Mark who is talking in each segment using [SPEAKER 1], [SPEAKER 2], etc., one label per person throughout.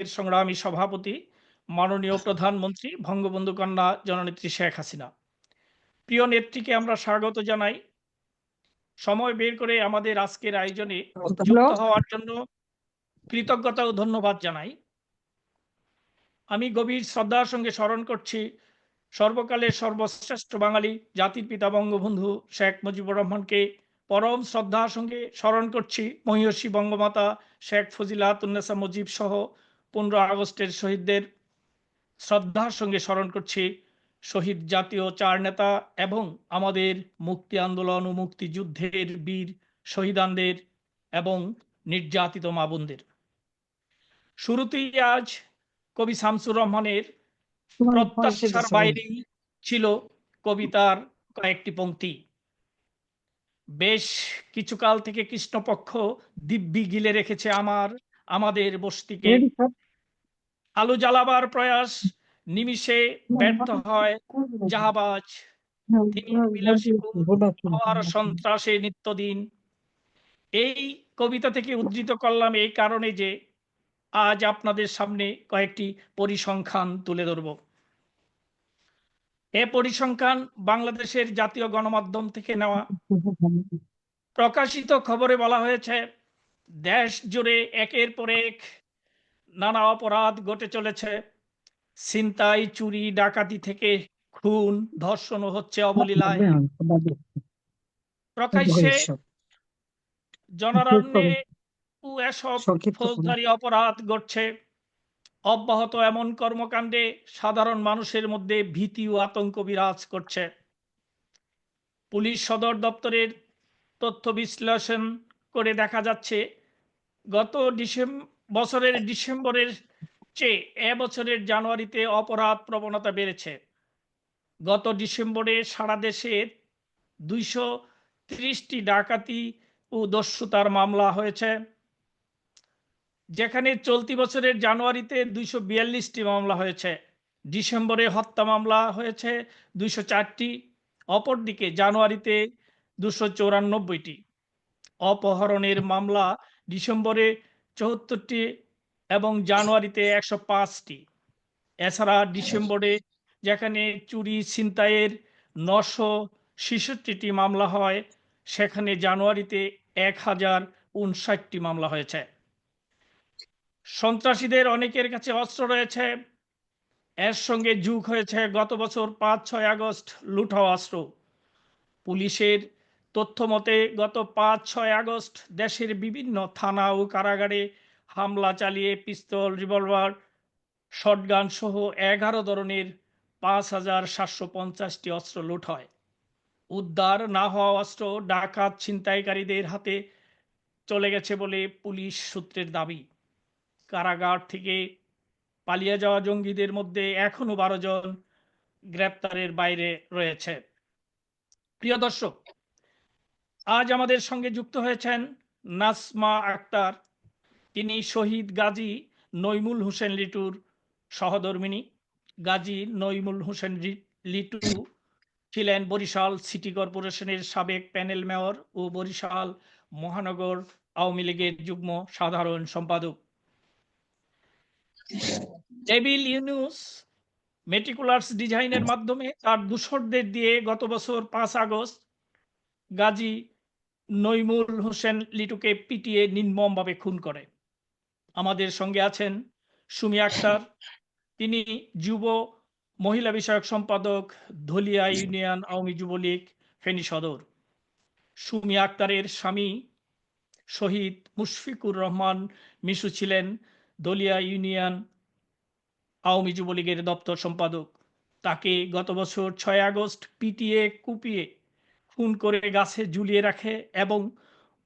[SPEAKER 1] এর সংগ্রামী সভাপতি মাননীয় প্রধানমন্ত্রী বঙ্গবন্ধু কন্যা জননেত্রী শেখ হাসিনা। প্রিয় নেত্রীকে আমরা স্বাগত জানাই। সময় বের করে আমাদের আজকের আয়োজনে
[SPEAKER 2] হলো
[SPEAKER 1] যুক্ত হওয়ার জন্য কৃতজ্ঞতা ও ধন্যবাদ জানাই। আমি গভীর শ্রদ্ধার সঙ্গে স্মরণ করছি সর্বকালের সর্বশ্রেষ্ঠ বাঙালি জাতির পিতা বঙ্গবন্ধু শেখ মুজিবুর রহমানকে। পরম শ্রদ্ধার সঙ্গে স্মরণ করছি মহিয়সী বঙ্গমাতা শেখ ফজিলাতুন্নেসা মুজিব সহ 15 আগস্টের শহীদদের। শ্রদ্ধার সঙ্গে স্মরণ করছি শহীদ জাতীয় 4 নেতা এবং আমাদের মুক্তি আন্দোলন ও মুক্তিযুদ্ধের বীর শহীদানদের এবং নির্যাতিত মা বোনদের। শুরুতেই আজ কবি শামসুর রহমানের প্রত্যাশার বাইরেই ছিল কবিতার কয়েকটি পংক্তি। বেশ কিছুকাল থেকে কৃষ্ণপক্ষ দিব্যি গিলে রেখেছে আমাদের বস্তিকে। আলো জ্বালাবার প্রয়াস নিমিষে ব্যর্থ হয় জাহাবাজ। তিনি বিলাসিপুর হওয়ার সন্ত্রাসে নিত্যদিন। এই কবিতা থেকে উদ্ধৃত করলাম এই কারণে যে আজ আপনাদের সামনে কয়েকটি পরিসংখ্যান তুলে ধরব। এ পরিসংখ্যান বাংলাদেশের জাতীয় গণমাধ্যম থেকে নেওয়া। প্রকাশিত খবরে বলা হয়েছে দেশ জুড়ে একের পর এক নানা অপরাধ ঘটে চলেছে। ছিনতাই, চুরি, ডাকাতি থেকে খুন, ধর্ষণও হচ্ছে অবলীলায়। প্রকাশ্যে জনারণ্যে এসব ফৌজদারি অপরাধ ঘটছে। অব্যাহত এমন কর্মকাণ্ডে সাধারণ মানুষের মধ্যে ভীতি ও আতঙ্ক বিরাজ করছে। পুলিশ সদর দপ্তরের তথ্য বিশ্লেষণ করে দেখা যাচ্ছে গত বছরের ডিসেম্বরের চেয়ে এবছরের জানুয়ারিতে অপরাধ প্রবণতা বেড়েছে। গত ডিসেম্বরে সারা দেশে 230টি ডাকাতি ও দস্যুতার মামলা হয়েছে, যেখানে চলতি বছরের জানুয়ারিতে 242টি মামলা হয়েছে। ডিসেম্বরে হত্যা মামলা হয়েছে 204টি, অপরদিকে জানুয়ারিতে 294টি। অপহরণের মামলা ডিসেম্বরে 74টি এবং জানুয়ারিতে 105টি। এছাড়া ডিসেম্বরে যেখানে চুরি ছিনতাইয়ের 966টি মামলা হয়, সেখানে জানুয়ারিতে 1059টি মামলা হয়েছে। সন্ত্রাসীদের অনেকের কাছে অস্ত্র রয়েছে। এর সঙ্গে যোগ হয়েছে গত বছর 5-6 আগস্ট লুট হওয়া অস্ত্র। পুলিশের তথ্য মতে গত 5-6 আগস্ট দেশের বিভিন্ন থানা ও কারাগারে হামলা চালিয়ে পিস্তল, রিভলভার, শটগান সহ 11 ধরনের 5750টি অস্ত্র লুট হয়। উদ্ধার না হওয়া অস্ত্র ডাকাত ছিনতাইকারীদের হাতে চলে গেছে বলে পুলিশ সূত্রের দাবি। কারাগার থেকে পালিয়ে যাওয়া জঙ্গিদের মধ্যে এখনো 12 জন গ্রেপ্তারের বাইরে রয়েছে। প্রিয় দর্শক, আজ আমাদের সঙ্গে যুক্ত হয়েছেন নাজমা আক্তার। তিনি শহীদ গাজী নইমুল হোসেন লিটুর সহধর্মিণী। গাজী নইমুল হোসেন লিটু ছিলেন বরিশাল সিটি কর্পোরেশনের সাবেক প্যানেল মেয়র ও বরিশাল মহানগর আওয়ামী লীগের যুগ্ম সাধারণ সম্পাদক। টেবিল ইউনুস মেটিকুলাস ডিজাইনের মাধ্যমে তার দূষরদের দিয়ে গত বছর 5 আগস্ট গাজী নইমুল হোসেন লিটুকে পিটিয়ে নির্মমভাবে খুন করে। আমাদের সঙ্গে আছেন সুমি আক্তার। তিনি যুব মহিলা বিষয়ক সম্পাদক, ধলিয়া ইউনিয়ন আওয়ামী যুবলীগ, ফেনী সদর। সুমি আক্তারের স্বামী শহীদ মুশফিকুর রহমান মিশু ছিলেন ধলিয়া ইউনিয়ন আওয়ামী যুবলীগের দপ্তর সম্পাদক। তাকে গত বছর 6 আগস্ট পিটিয়ে কুপিয়ে খুন করে গাছে ঝুলিয়ে রাখে এবং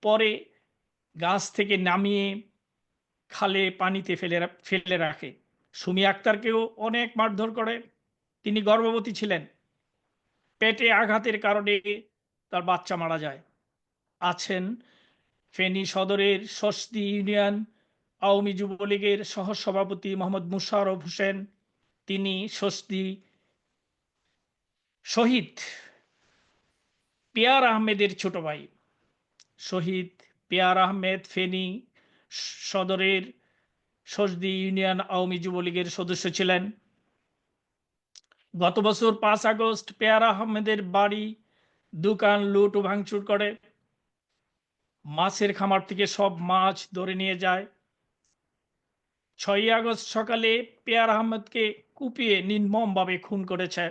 [SPEAKER 1] পরে গাছ থেকে নামিয়ে খালে পানিতে ফেলে রাখে। সুমি আক্তারকেও অনেক মারধর করে। তিনি গর্ভবতী ছিলেন। পেটে আঘাতের কারণে তার বাচ্চা মারা যায়। আছেন ফেনী সদরের সস্তি ইউনিয়ন আওয়ামী যুবলীগের সহসভাপতি মোহাম্মদ মুশাররফ হোসেন। তিনি সস্তি শহীদ পেয়ার আহমেদের ছোট ভাই। শহীদ পেয়ার আহমেদ ফেনী সদরের সজদি ইউনিয়ন আওয়ামী যুবলীগের সদস্য ছিলেন। গত বছর 5 আগস্ট পেয়ারা আহমেদের বাড়ি দোকান লুট ও ভাঙচুর করে, মাছের খামার থেকে সব মাছ ধরে নিয়ে যায়। 6 আগস্ট সকালে পেয়ারা আহমেদকে কুপিয়ে নির্মমভাবে খুন করেছে।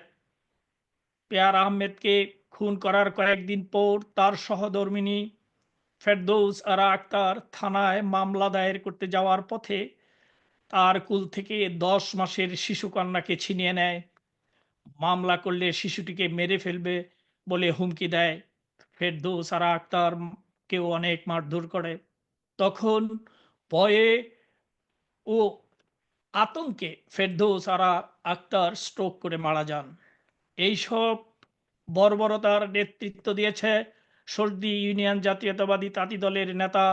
[SPEAKER 1] পেয়ারা আহমেদকে খুন করার কয়েকদিন পর তার সহধর্মিণী ফেরদৌস আরা আক্তার থানায় মামলা দায়ের করতে যাওয়ার পথে তার কুল থেকে 10 মাসের শিশুকন্যাকে ছিনিয়ে নেয়। মামলা করলে শিশুটিকে মেরে ফেলবে বলে হুমকি দেয়। ফেরদৌস আরা আক্তার কেউ অনেক মারধর করে। তখন ভয়ে ও আতঙ্কে ফেরদৌস আরা আক্তার স্ট্রোক করে মারা যান। এইসব বর্বরতার নেতৃত্ব দিয়েছে সর্দি ইউনিয়ন জাতীয়তাবাদী তাঁতি দলের নেতা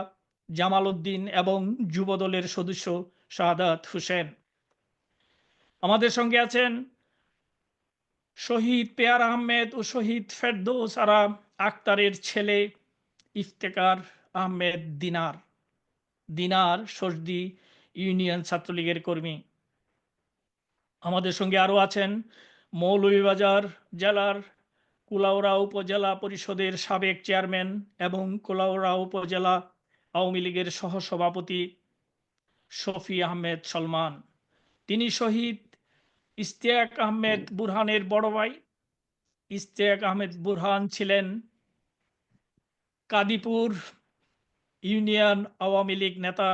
[SPEAKER 1] জামাল উদ্দিন এবং যুব দলের সদস্য শাহাদাত হোসেন। আমাদের সঙ্গে আছেন শহীদ পেয়ার আহমেদ ও শহীদ ফেরদৌস আরা আক্তারের ছেলে ইফতেকার আহমেদ দিনার সর্দি ইউনিয়ন ছাত্রলীগের কর্মী। আমাদের সঙ্গে আরও আছেন মৌলভীবাজার জেলার কুলাউড়া উপজেলা পরিষদের সাবেক চেয়ারম্যান এবং কুলাউড়া উপজেলা আওয়ামী লীগের সহসভাপতি শফি আহমেদ সলমান। তিনি শহীদ ইশতিয়াক আহমেদ বুরহানের বড় ভাই। ইশতিয়াক আহমেদ বুরহান ছিলেন কাদিপুর ইউনিয়ন আওয়ামী লীগ নেতা।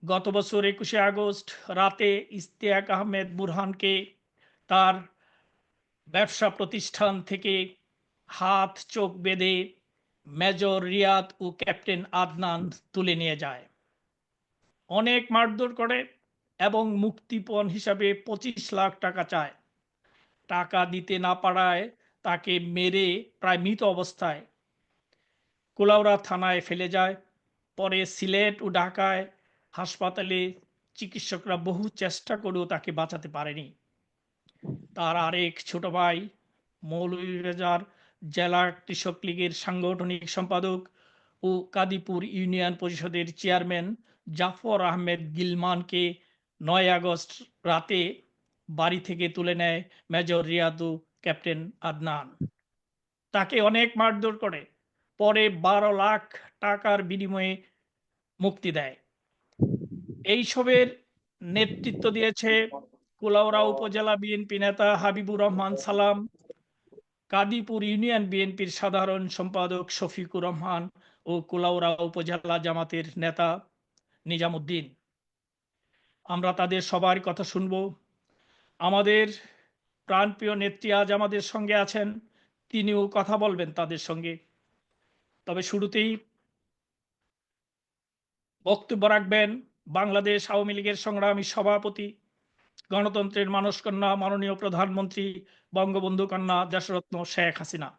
[SPEAKER 1] গত বছর 21 আগস্ট রাতে ইশতিয়াক আহমেদ বুরহানকে তার ব্যবসা প্রতিষ্ঠান থেকে হাত চোখ বেঁধে মেজর রিয়াদ ও ক্যাপ্টেন আদনান তুলে নিয়ে যায়, অনেক মারধর করে এবং মুক্তিপণ হিসাবে 25 লাখ টাকা চায়। টাকা দিতে না পারায় তাকে মেরে প্রায় মৃত অবস্থায় কুলাউড়া থানায় ফেলে যায়। পরে সিলেট ও ঢাকায় হাসপাতালে চিকিৎসকরা বহু চেষ্টা করেও তাকে বাঁচাতে পারেনি। তার আরেক ছোট ভাই মৌলভীবাজার জেলা কৃষক লীগের সাংগঠনিক সম্পাদক ও কাদিপুর ইউনিয়ন পরিষদের চেয়ারম্যান জাফর আহমেদ গিলমানকে 9 আগস্ট রাতে বাড়ি থেকে তুলে নেয় মেজর রিয়াদ ও ক্যাপ্টেন আদনান। তাকে অনেক মারধর করে পরে 12 লাখ টাকার বিনিময়ে মুক্তি দেয়। এইসবের নেতৃত্ব দিয়েছে কুলাউড়া উপজেলা বিএনপি নেতা হাবিবুর রহমান সালাম, কাদিপুর ইউনিয়ন বিএনপির সাধারণ সম্পাদক শফিকুর রহমান ও কুলাউড়া উপজেলা জামাতের নেতা নিজামুদ্দিন। আমরা তাদের সবার কথা শুনব। আমাদের প্রাণপ্রিয় নেত্রী আজ আমাদের সঙ্গে আছেন, তিনিও কথা বলবেন তাদের সঙ্গে। তবে শুরুতেই বক্তব্য রাখবেন বাংলাদেশ আওয়ামী লীগের সংগ্রামী সভাপতি, গণতন্ত্রের মানসকন্যা, মাননীয় প্রধানমন্ত্রী বঙ্গবন্ধু কন্যা দেশরত্ন শেখ হাসিনা।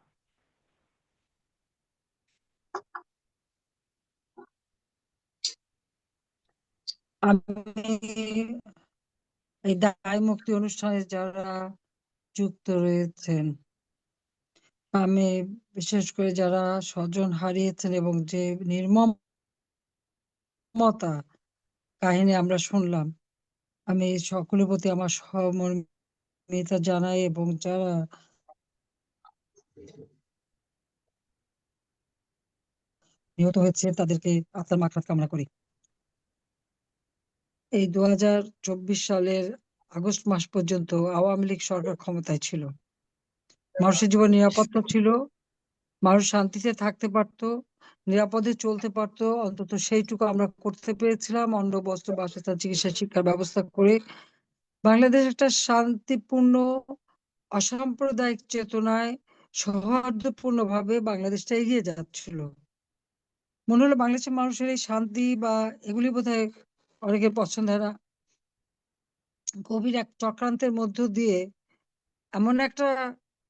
[SPEAKER 2] আমি এই দায় মুক্তি অনুষ্ঠানে যারা যুক্ত রয়েছেন, আমি বিশেষ করে যারা স্বজন হারিয়েছেন এবং যে নির্মমতা কাহিনী আমরা শুনলাম, আমি সকলের প্রতি আমার সহমর্মিতা জানাই এবং যারা নিহত হয়েছে তাদেরকে আত্মার মাগফিরাত কামনা করি। এই 2024 সালের আগস্ট মাস পর্যন্ত আওয়ামী লীগ সরকার ক্ষমতায় ছিল। মানুষের জীবন নিরাপত্তা ছিল, মানুষ শান্তিতে থাকতে পারত, নিরাপদে চলতে পারত, অন্তত সেইটুকু আমরা করতে পেরেছিলাম। অন্ন, বস্ত্র, বাসস্থান, চিকিৎসা, শিক্ষার ব্যবস্থা করে বাংলাদেশ একটা শান্তিপূর্ণ অসাম্প্রদায়িক চেতনায় সৌহার্দ্যপূর্ণ ভাবে বাংলাদেশটা এগিয়ে যাচ্ছিল। মনে হলো বাংলাদেশের মানুষের এই শান্তি বা এগুলি বোধহয় অনেকের পছন্দ হয় না। গভীর এক চক্রান্তের মধ্য দিয়ে এমন একটা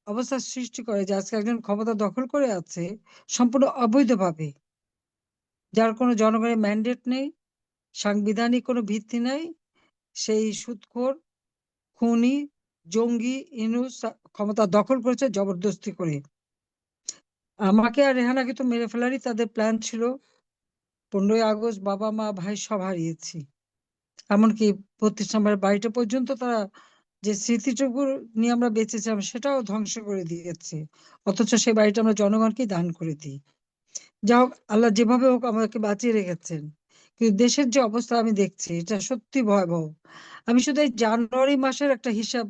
[SPEAKER 2] অবস্থার সৃষ্টি করে যে আজকে একজন ক্ষমতা দখল করে আছে সম্পূর্ণ অবৈধভাবে, যার কোনো জনগণের ম্যান্ডেট নেই, সাংবিধানিক কোনো ভিত্তি নেই। সেই সুদখোর, খুনি, জঙ্গি ইউনূস ক্ষমতা দখল করেছে জবরদস্তি করে। আমাকে আর রেহানাকে তো মেরে ফেলারই তাদের প্ল্যান ছিল। 15ই আগস্ট বাবা মা ভাই সব হারিয়েছি। এমনকি 32 নম্বরের বাড়িটা পর্যন্ত তারা যে স্মৃতিটুকু নিয়ে আমরা বেঁচেছিলাম সেটাও ধ্বংস করে দিয়েছে, অথচ সেই বাড়িটা আমরা জনগণকে দান করে দিই। যা হোক, আল্লাহ যেভাবে হোক আমাকে বাঁচিয়ে রেখেছেন, কিন্তু দেশের যে অবস্থা আমি দেখছি এটা সত্যি ভয়াবহ। আমি শুধু এই জানুয়ারি মাসের একটা হিসাব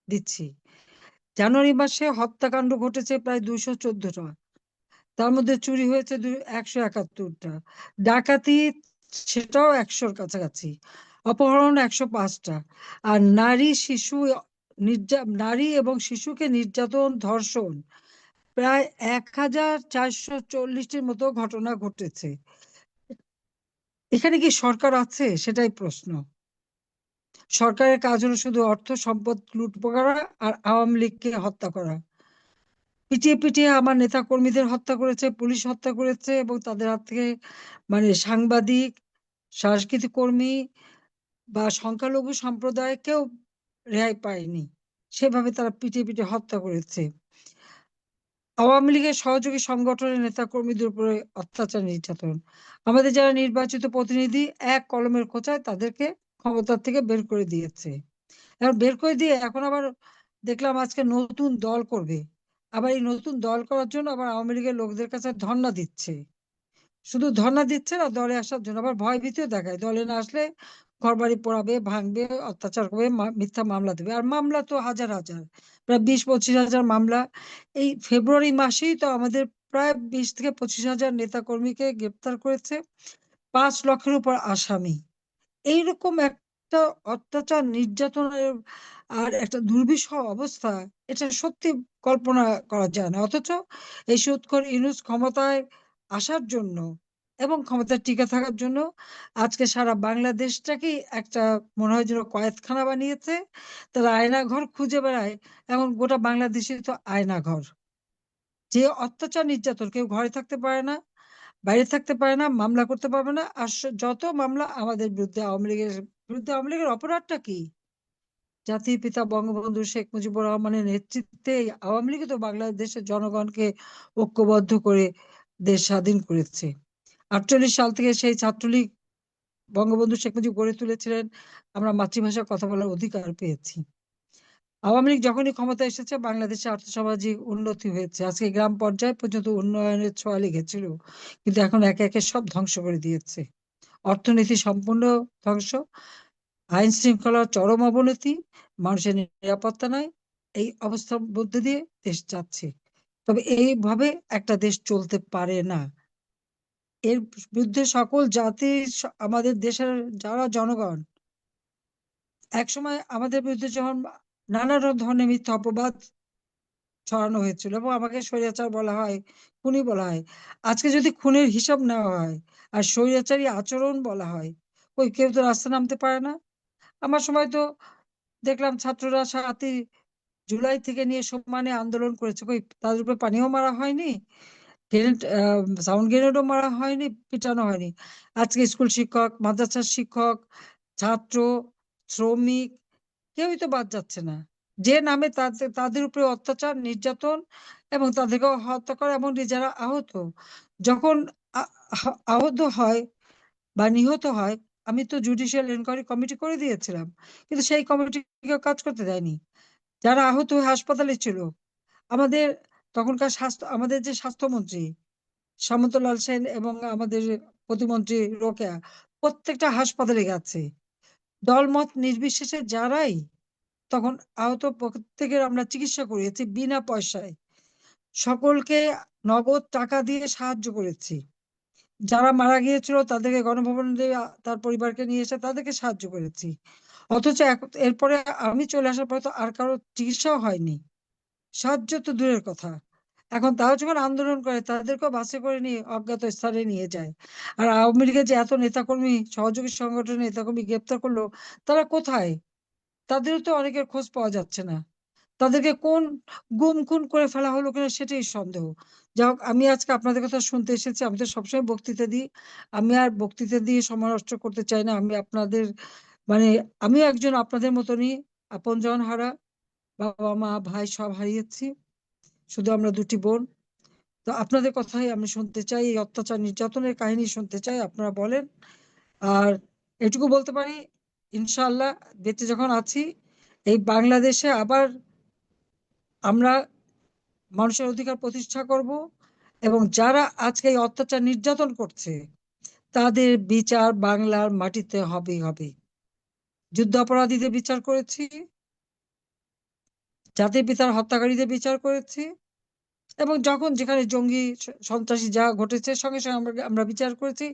[SPEAKER 2] দিচ্ছি। জানুয়ারি মাসে হত্যাকাণ্ড ঘটেছে প্রায় 214টা, তার মধ্যে চুরি হয়েছে 171টা, ডাকাতি সেটাও 100-র কাছাকাছি, অপহরণ 105টা, আর নারী এবং শিশুকে নির্যাতন, ধর্ষণ প্রায় 1440টির মতো ঘটনা ঘটেছে। এখানে কি সরকার আছে? সেটাই প্রশ্ন। সরকারের কাজ হলো শুধু অর্থ সম্পদ লুট করা আর আওয়ামী লীগকে হত্যা করা। পিটিয়ে পিটিয়ে আমার নেতা কর্মীদের হত্যা করেছে, পুলিশ হত্যা করেছে, এবং তাদের হাত থেকে সাংবাদিক, সাংস্কৃতিক কর্মী বা সংখ্যালঘু সম্প্রদায়কেও রেহাই পায়নি। সেভাবে তারা পিটিয়ে পিটিয়ে হত্যা করেছে। আওয়ামী লীগের সহযোগী সংগঠনের নেতা কর্মীদের উপরে অত্যাচার, নির্যাতন। আমাদের যারা নির্বাচিত প্রতিনিধি এক কলমের খোঁচায় তাদেরকে ক্ষমতার থেকে বের করে দিয়েছে। এখন বের করে দিয়ে এখন আবার দেখলাম আজকে নতুন দল করবে। আবার এই নতুন দল করার জন্য আবার আওয়ামী লীগের লোকদের কাছে ধর্ণা দিচ্ছে। শুধু ধর্ণা দিচ্ছে না, দলে আসার জন্য আবার ভয় ভীতিও দেখায়, দলে না আসলে ঘরবাড়ি পোড়াবে, ভাঙবে, অত্যাচার করবে, মিথ্যা মামলা দেবে। আর মামলা তো হাজার হাজার, প্রায় 20-25 হাজার মামলা। এই ফেব্রুয়ারি মাসেই তো আমাদের প্রায় 20 থেকে 25 হাজার নেতা কর্মীকে গ্রেপ্তার করেছে, 5 লক্ষের উপর আসামি। এইরকম একটা অত্যাচার, নির্যাতনের আর একটা দুর্বিষহ অবস্থা, এটা সত্যি কল্পনা করা যায় না। অথচ এই সুৎখর ইউনূস ক্ষমতায় আসার জন্য এবং ক্ষমতায় টিকে থাকার জন্য আজকে সারা বাংলাদেশটাকেই একটা মনে হয় যেন কয়েদখানা বানিয়েছে। তারা আয়না ঘর খুঁজে বেড়ায়, এখন গোটা বাংলাদেশে তো আয়না ঘর। যে অত্যাচার, নির্যাতন, কেউ ঘরে থাকতে পারে না, বাইরে থাকতে পারে না, মামলা করতে পারবে না। আর যত মামলা আমাদের বিরুদ্ধে, আওয়ামী লীগের বিরুদ্ধে। আওয়ামী লীগের অপরাধটা কি? জাতির পিতা বঙ্গবন্ধু শেখ মুজিবুর রহমানের নেতৃত্বে এই আওয়ামী লীগ তো বাংলাদেশের জনগণকে ঐক্যবদ্ধ করে দেশ স্বাধীন করেছে। 48 সাল থেকে সেই ছাত্রলীগ বঙ্গবন্ধু শেখ মুজিব গড়ে তুলেছিলেন, আমরা মাতৃভাষায় কথা বলার অধিকার পেয়েছি। আওয়ামী লীগ যখনই ক্ষমতায় এসেছে বাংলাদেশে আর্থসামাজিক উন্নতি হয়েছে, আজকে গ্রাম পর্যায়ে পর্যন্ত উন্নয়নের ছোঁয়া লেগেছিল, কিন্তু এখন একে একে সব ধ্বংস করে দিয়েছে। অর্থনীতি সম্পূর্ণ ধ্বংস, আইন শৃঙ্খলার চরম অবনতি, মানুষের নিরাপত্তা নাই। এই অবস্থার মধ্যে দিয়ে দেশ যাচ্ছে। তবে এইভাবে একটা দেশ চলতে পারে না। এর বিরুদ্ধে সকল জাতি, আমাদের দেশের যারা জনগণ, একসময় আমাদের বিরুদ্ধে যখন নানা ধরনের মিথ্যা অপবাদ ছড়ানো হয়েছিল এবং আমাকে স্বৈরাচার বলা হয়, খুনি বলা হয়, আজকে যদি খুনের হিসাব নেওয়া হয় আর স্বৈরাচারী আচরণ বলা হয়, ওই কেউ তো রাস্তা নামতে পারে না। আমার সময় তো দেখলাম ছাত্ররা 7ই জুলাই থেকে নিয়ে সমানে আন্দোলন করেছে, কই তাদের উপরে পানিও মারা হয়নি, গ্রেনেড, সাউন্ড গ্রেনেডও মারা হয়নি, পিটানো হয়নি। আজকে স্কুল শিক্ষক, মাদ্রাসার শিক্ষক, ছাত্র, শ্রমিক, কেউই তো বাদ যাচ্ছে না। যে নামে তাদের তাদের উপরে অত্যাচার, নির্যাতন, এবং তাদেরকে হত্যা করা, এবং যারা আহত, যখন আহত হয় বা নিহত হয়, আমি তো জুডিশিয়াল এনকোয়ারি কমিটি করে দিয়েছিলাম, কিন্তু সেই কমিটিকে কাজ করতে দেয়নি। যারা আহত হয়ে হাসপাতালে ছিল, আমাদের তখনকার আমাদের যে স্বাস্থ্যমন্ত্রী সামন্তলাল সেন এবং আমাদের প্রতিমন্ত্রী রোকেয়া, প্রত্যেকটা হাসপাতালে গেছে, দলমত নির্বিশেষে যারাই তখন আহত, প্রত্যেকের আমরা চিকিৎসা করিয়েছি বিনা পয়সায়। সকলকে নগদ টাকা দিয়ে সাহায্য করেছি। যারা মারা গিয়েছিল তাদেরকে গণভবনে দিয়ে তার পরিবারকে নিয়ে এসে তাদেরকে সাহায্য করেছি। অথচ এরপরে আমি চলে আসার পরে তো আর কারো চিকিৎসাও হয়নি, সাহায্য তো দূরের কথা। এখন তারা যখন আন্দোলন করে তাদেরকেও বাসে করে নিয়ে অজ্ঞাত স্থানে নিয়ে যায়। আর আওয়ামী লীগের যে এত নেতাকর্মী, সহযোগী সংগঠনের নেতাকর্মী গ্রেপ্তার করলো, তারা কোথায়? তাদেরও তো অনেকের খোঁজ পাওয়া যাচ্ছে না। তাদেরকে কোন গুম খুন করে ফেলা হলো কিনা সেটাই সন্দেহ। যাই হোক, আমি আজকে আপনাদের কথা শুনতে এসেছি। আমি তো সবসময় বক্তৃতা দিই, আমি আর বক্তৃতা দিয়ে সময় নষ্ট করতে চাই না। আমি আপনাদের মানে আমিও একজন আপনাদের মতনই আপনজন হারা, বাবা মা ভাই সব হারিয়েছি, শুধু আমরা দুটি বোন। তো আপনাদের কথাই আমি শুনতে চাই, এই অত্যাচার নির্যাতনের কাহিনী শুনতে চাই, আপনারা বলেন। আর এটুকু বলতে পারি, ইনশাআল্লাহ বেঁচে যখন আছি, এই বাংলাদেশে আবার আমরা মানুষের অধিকার প্রতিষ্ঠা করব, এবং যারা আজকে এই অত্যাচার নির্যাতন করছে তাদের বিচার বাংলার মাটিতে হবেই হবে। যুদ্ধাপরাধীদের বিচার করেছি, জাতির পিতার হত্যাকারীদের বিচার করেছি, এবং যখন যেখানে জঙ্গি সন্ত্রাসী যা ঘটেছে সঙ্গে সঙ্গে আমরা আমরা বিচার করেছি।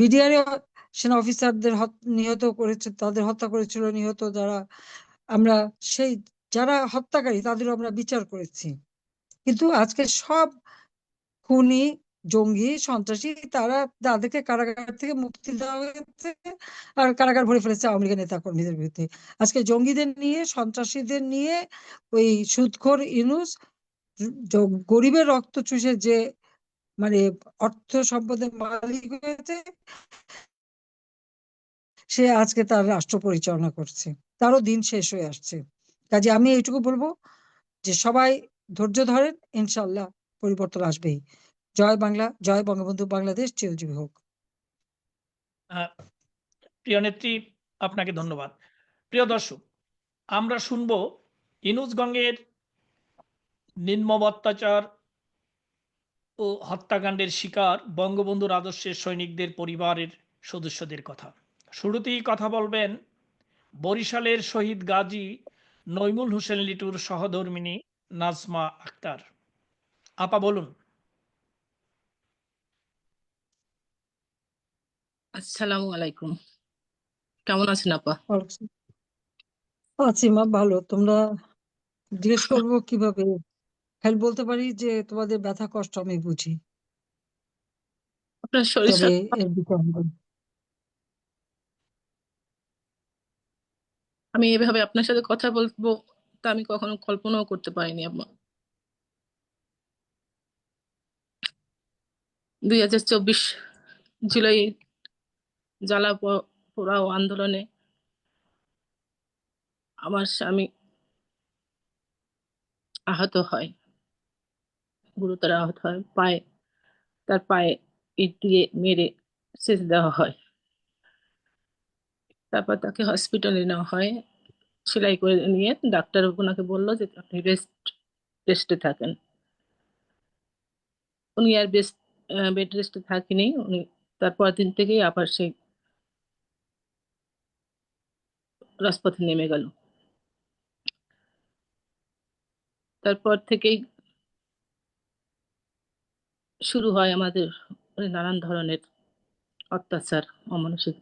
[SPEAKER 2] বিডিআর সেনা অফিসারদের নিহত করেছে, তাদের হত্যা করেছিল নিহত যারা, আমরা সেই যারা হত্যাকারী তাদেরও আমরা বিচার করেছি। কিন্তু আজকে সব খুনি জঙ্গি সন্ত্রাসী তারা, তাদেরকে কারাগার থেকে মুক্তি দেওয়া হয়েছে, আর কারাগার ভরে ফেলেছে আওয়ামী লীগের নেতা কর্মীদের বিরুদ্ধে। আজকে জঙ্গিদের নিয়ে সন্ত্রাসীদের নিয়ে ওই সুদখোর ইউনূস গরিবের রক্ত চুষে যে মানে অর্থ সম্পদের মালিক হয়েছে, সে আজকে তার রাষ্ট্র পরিচালনা করছে, তারও দিন শেষ হয়ে আসছে। কাজে আমি এইটুকু বলবো যে সবাই ধৈর্য ধরেন, ইনশাল্লাহ পরিবর্তন আসবেই। জয় বাংলা, জয় বঙ্গবন্ধু, বাংলাদেশ চিরজীবী হোক।
[SPEAKER 1] আহ, প্রিয় নেত্রী, আপনাকে ধন্যবাদ। প্রিয় দর্শক, আমরা শুনবো ইনুসগঞ্জের নির্মম অত্যাচার ও হত্যাকাণ্ডের শিকার বঙ্গবন্ধুর আদর্শের সৈনিকদের পরিবারের সদস্যদের কথা। শুরুতেই কথা বলবেন বরিশালের শহীদ গাজী নইমুল হোসেন লিটুর সহধর্মিণী নাজমা আক্তার। আপা বলুন।
[SPEAKER 3] আসসালামু আলাইকুম। কেমন আছেন আপা?
[SPEAKER 2] আছি মা, ভালো। তোমরা জিজ্ঞেস করবো কিভাবে হেল্প, বলতে পারি যে তোমাদের ব্যথা কষ্ট আমি বুঝি,
[SPEAKER 3] আপনার শরীর
[SPEAKER 2] তবে
[SPEAKER 3] স্বাস্থ্য?
[SPEAKER 2] এর বিকল্প
[SPEAKER 3] আমি এভাবে আপনার সাথে কথা বলবো তা আমি কখনো কল্পনাও করতে পারিনি আপা। 2024 জুলাই জ্বালা পোড়াও আন্দোলনে আমার স্বামী আহত হয়, গুরুতর আহত হয়। তার পায়ে ইট দিয়ে মেরে সেচ দেওয়া হয়। তারপর তাকে হসপিটালে নেওয়া হয়। সেলাই করে নিয়ে ডাক্তার ওনাকে বললো যে আপনি রেস্টে থাকেন। উনি আর বেড রেস্টে থাকেনি। উনি তারপর দিন থেকেই আবার সেই রাজপথে নেমে গেল। তারপর থেকেই শুরু হয় আমাদের নানান ধরনের অত্যাচার, অমানসিক।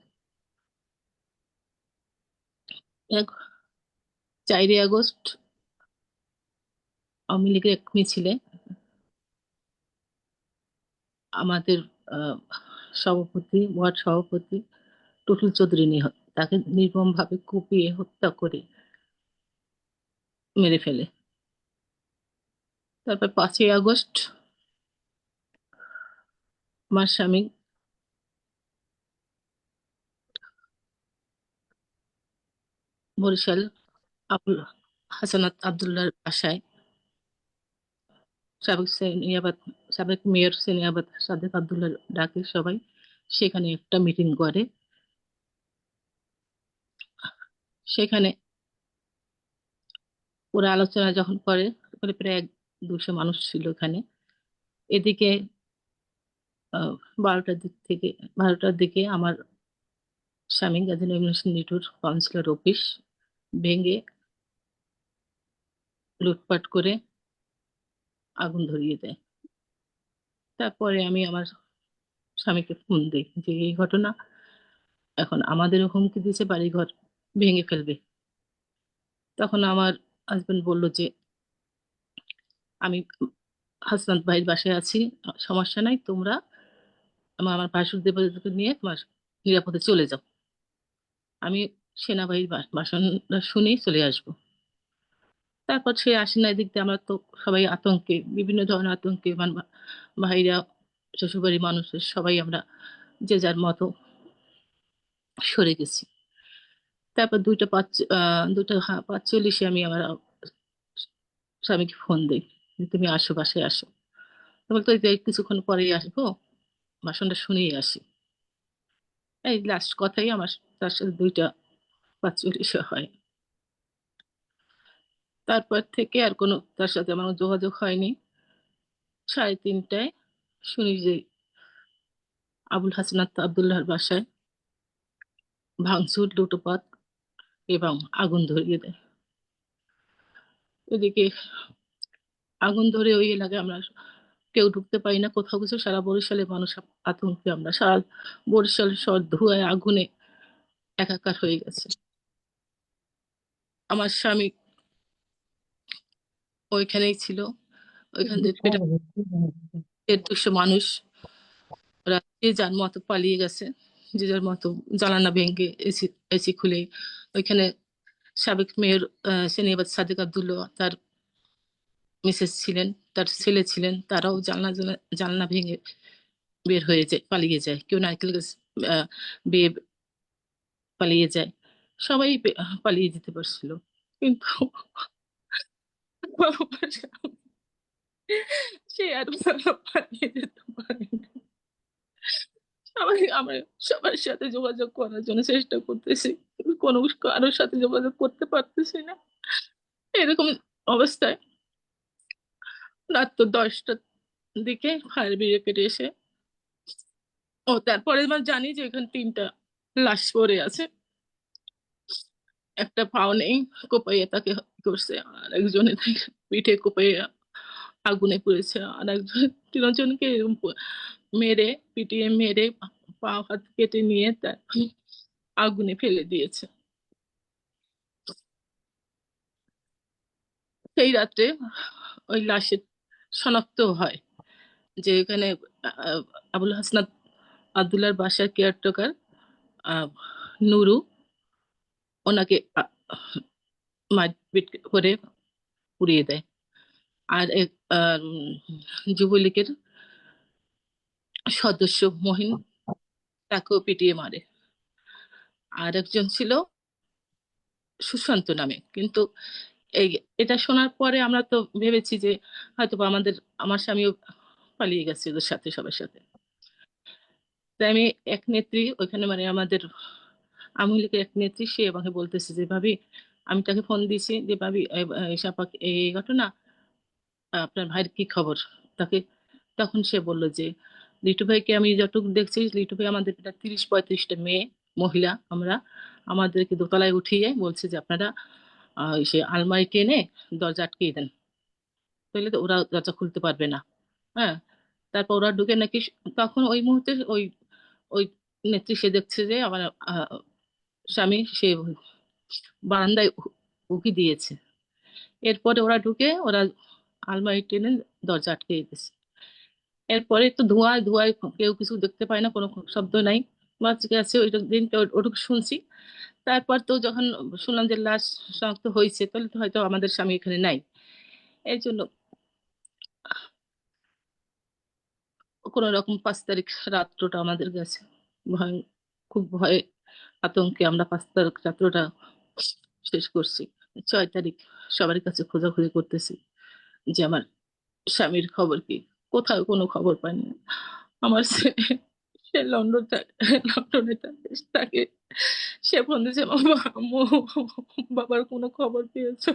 [SPEAKER 3] 4ই আগস্ট আওয়ামী লীগের এক মিছিলে আমাদের ওয়ার্ড সভাপতি টুটুল চৌধুরী নিহত, তাকে নির্মম ভাবে কুপিয়ে হত্যা করে মেরে ফেলে। তারপর 5ই আগস্ট আমার স্বামী বরিশাল আবুল হাসানাত আবদুল্লাহর বাসায় সাবেক মেয়র সেনিয়াবাদ সাদেক আবদুল্লাহ ডাকে সবাই সেখানে একটা মিটিং করে। সেখানে ওরা আলোচনা যখন করে, ওখানে প্রায় 200 মানুষ ছিল এখানে। এদিকে 12টার দিকে আমার স্বামী গাজী নজরুল ইসলাম নিটুর কাউন্সিলর অফিস ভেঙে লুটপাট করে আগুন ধরিয়ে দেয়। তারপরে আমি আমার স্বামীকে ফোন দিই যে এই ঘটনা, এখন আমাদেরও হুমকি দিয়েছে বাড়িঘর ভেঙে ফেলবে। তখন আমার হাজবেন্ড বলল যে আমি হাসনাত ভাইয়ের বাসায় আছি, সমস্যা নাই, তোমরা আমার ভাসুর দেবতাকে নিয়ে তোমার নিরাপদে চলে যাও, আমি সেনাবাহিনীর ভাষণটা শুনেই চলে আসবো। তারপর সে আসে না, এদিক দিয়ে আমরা তো সবাই আতঙ্কে, বিভিন্ন ধরনের আতঙ্কে, ভাইরা, শ্বশুরবাড়ির মানুষের সবাই আমরা যে যার মতো সরে গেছি। তারপর 2:45 আমি আমার স্বামীকে ফোন দিই যে তুমি আসো, বাসায় আসো। তো বলতো এই যে কিছুক্ষণ পরেই আসবো, ভাষণটা শুনেই আসি। এই লাস্ট কথাই আমার তার সাথে 45-এ হয়। তারপর থেকে আর কোনো তার সাথে আমার যোগাযোগ হয়নি। 3:30টায় শুনি যে আবুল হাসনাত আব্দুল্লাহর বাসায় ভাঙচুর, লুটপাট এবং আগুন ধরিয়ে দেয়। ওদিকে আগুন ধরে ওই এলাকায় আমরা কেউ ঢুকতে পারি না, কোথাও কিছু। সারা বরিশালে মানুষ আতঙ্কে, আমরা সারা বরিশাল শহর ধোঁয়ায় আগুনে একাকার হয়ে গেছে। আমার স্বামী ওইখানেই ছিল। ওইখান থেকে 150 মানুষ, ওরা যে যার মতো পালিয়ে গেছে, যে যার মতো জানালা ভেঙে এসি এসি খুলে। ওইখানে সাবেক মেয়র সেনিয়াবাদ সাদেক আব্দুল্লাহ, তার মিসেস ছিলেন, তার ছেলে ছিলেন, তারাও জানলা ভেঙে বের হয়ে যায়, পালিয়ে যায়। কেউ নারকেল গাছ বেয়ে পালিয়ে যায়। সবাই পালিয়ে যেতে পারছিল, কিন্তু আমার স্বামী সে আর পালিয়ে যেতে পারেনি। আমরা সবার সাথে যোগাযোগ করার জন্য চেষ্টা করতেছি, কোনো কারোর সাথে যোগাযোগ করতে পারতেছি না। এরকম অবস্থায় রাত 10টার দিকে ফায়ার ব্রিগেড এসে, তারপরে আমরা জানি যে এখানে 3টা লাশ পড়ে আছে। একটা পাও নেই, কোপাইয়া তাকে করছে, আর একজনে পিঠে কোপাইয়া আগুনে পুড়েছে, আর একজন, 3জনকে এরকম মেরে, পিটিয়ে মেরে পা হাত কেটে নিয়ে তার আগুনে ফেলে দিয়েছে। সেই রাত্রে ওই লাশের শনাক্ত হয় যে এখানে আবুল হাসনাত আব্দুল্লাহর বাসার কেয়ারটেকার নুরু ওনাকে মারপিট করে পুড়িয়ে দেয়। আর এক যুবলীগের সদস্য মহিন, তাকেও পিটিয়ে মারে। আর একজন ছিল সুশান্ত নামে। কিন্তু এই এটা শোনার পরে আমরা তো ভেবেছি যে হয়তো আমার স্বামীও পালিয়ে গেছে ওদের সাথে, সবার সাথে। তাই আমি এক নেত্রী ওইখানে, মানে আমাদের আওয়ামী লীগের এক নেত্রী, সে আমাকে বলতেছে যে ভাবি, আমি তাকে ফোন দিয়েছি যে ভাবি এই ঘটনা, আপনার ভাইয়ের কি খবর। তাকে তখন সে বলল যে লিটু ভাইকে আমি যতটুকু দেখছি, লিটু ভাই আমাদের 30-35টা মেয়ে মহিলা, আমরা আমাদেরকে দোতলায় উঠিয়ে বলছে যে আপনারা সে আলমারি টেনে দরজা আটকিয়ে দেন, তাহলে তো ওরা দরজা খুলতে পারবে না। হ্যাঁ, তারপর ওরা ঢুকে নাকি, তখন ওই মুহূর্তে ওই ওই নেত্রী সে দেখছে যে আমার স্বামী সে বারান্দায় উকি দিয়েছে। এরপরে ওরা ঢুকে, ওরা আলমারি টেনে দরজা আটকে দিয়েছে। এরপরে তো ধোঁয়ায় ধোঁয়ায় কেউ কিছু দেখতে পায় না, কোনো শব্দ নাই, বাচ্চা আছে ওই দিনটা ওটুকু শুনছি। তারপর তো যখন শুনলাম যে লাশ শনাক্ত হয়েছে, তাহলে তো হয়তো আমাদের স্বামী এখানে নাই। এই জন্য কোন রকম 5 তারিখ রাত্রটা আমাদের গেছে ভয়, খুব ভয়ে আতঙ্কে আমরা 5 তারিখ রাত্রটা শেষ করছি। 6 তারিখ সবার কাছে খোঁজাখুঁজি করতেছি যে আমার স্বামীর খবর কি, কোথাও কোনো খবর পাইনি। আমার ছেলে, সে লন্ডনে থাকে। সে ফোন দিয়েছে, বাবার কোনো খবর পেয়েছো?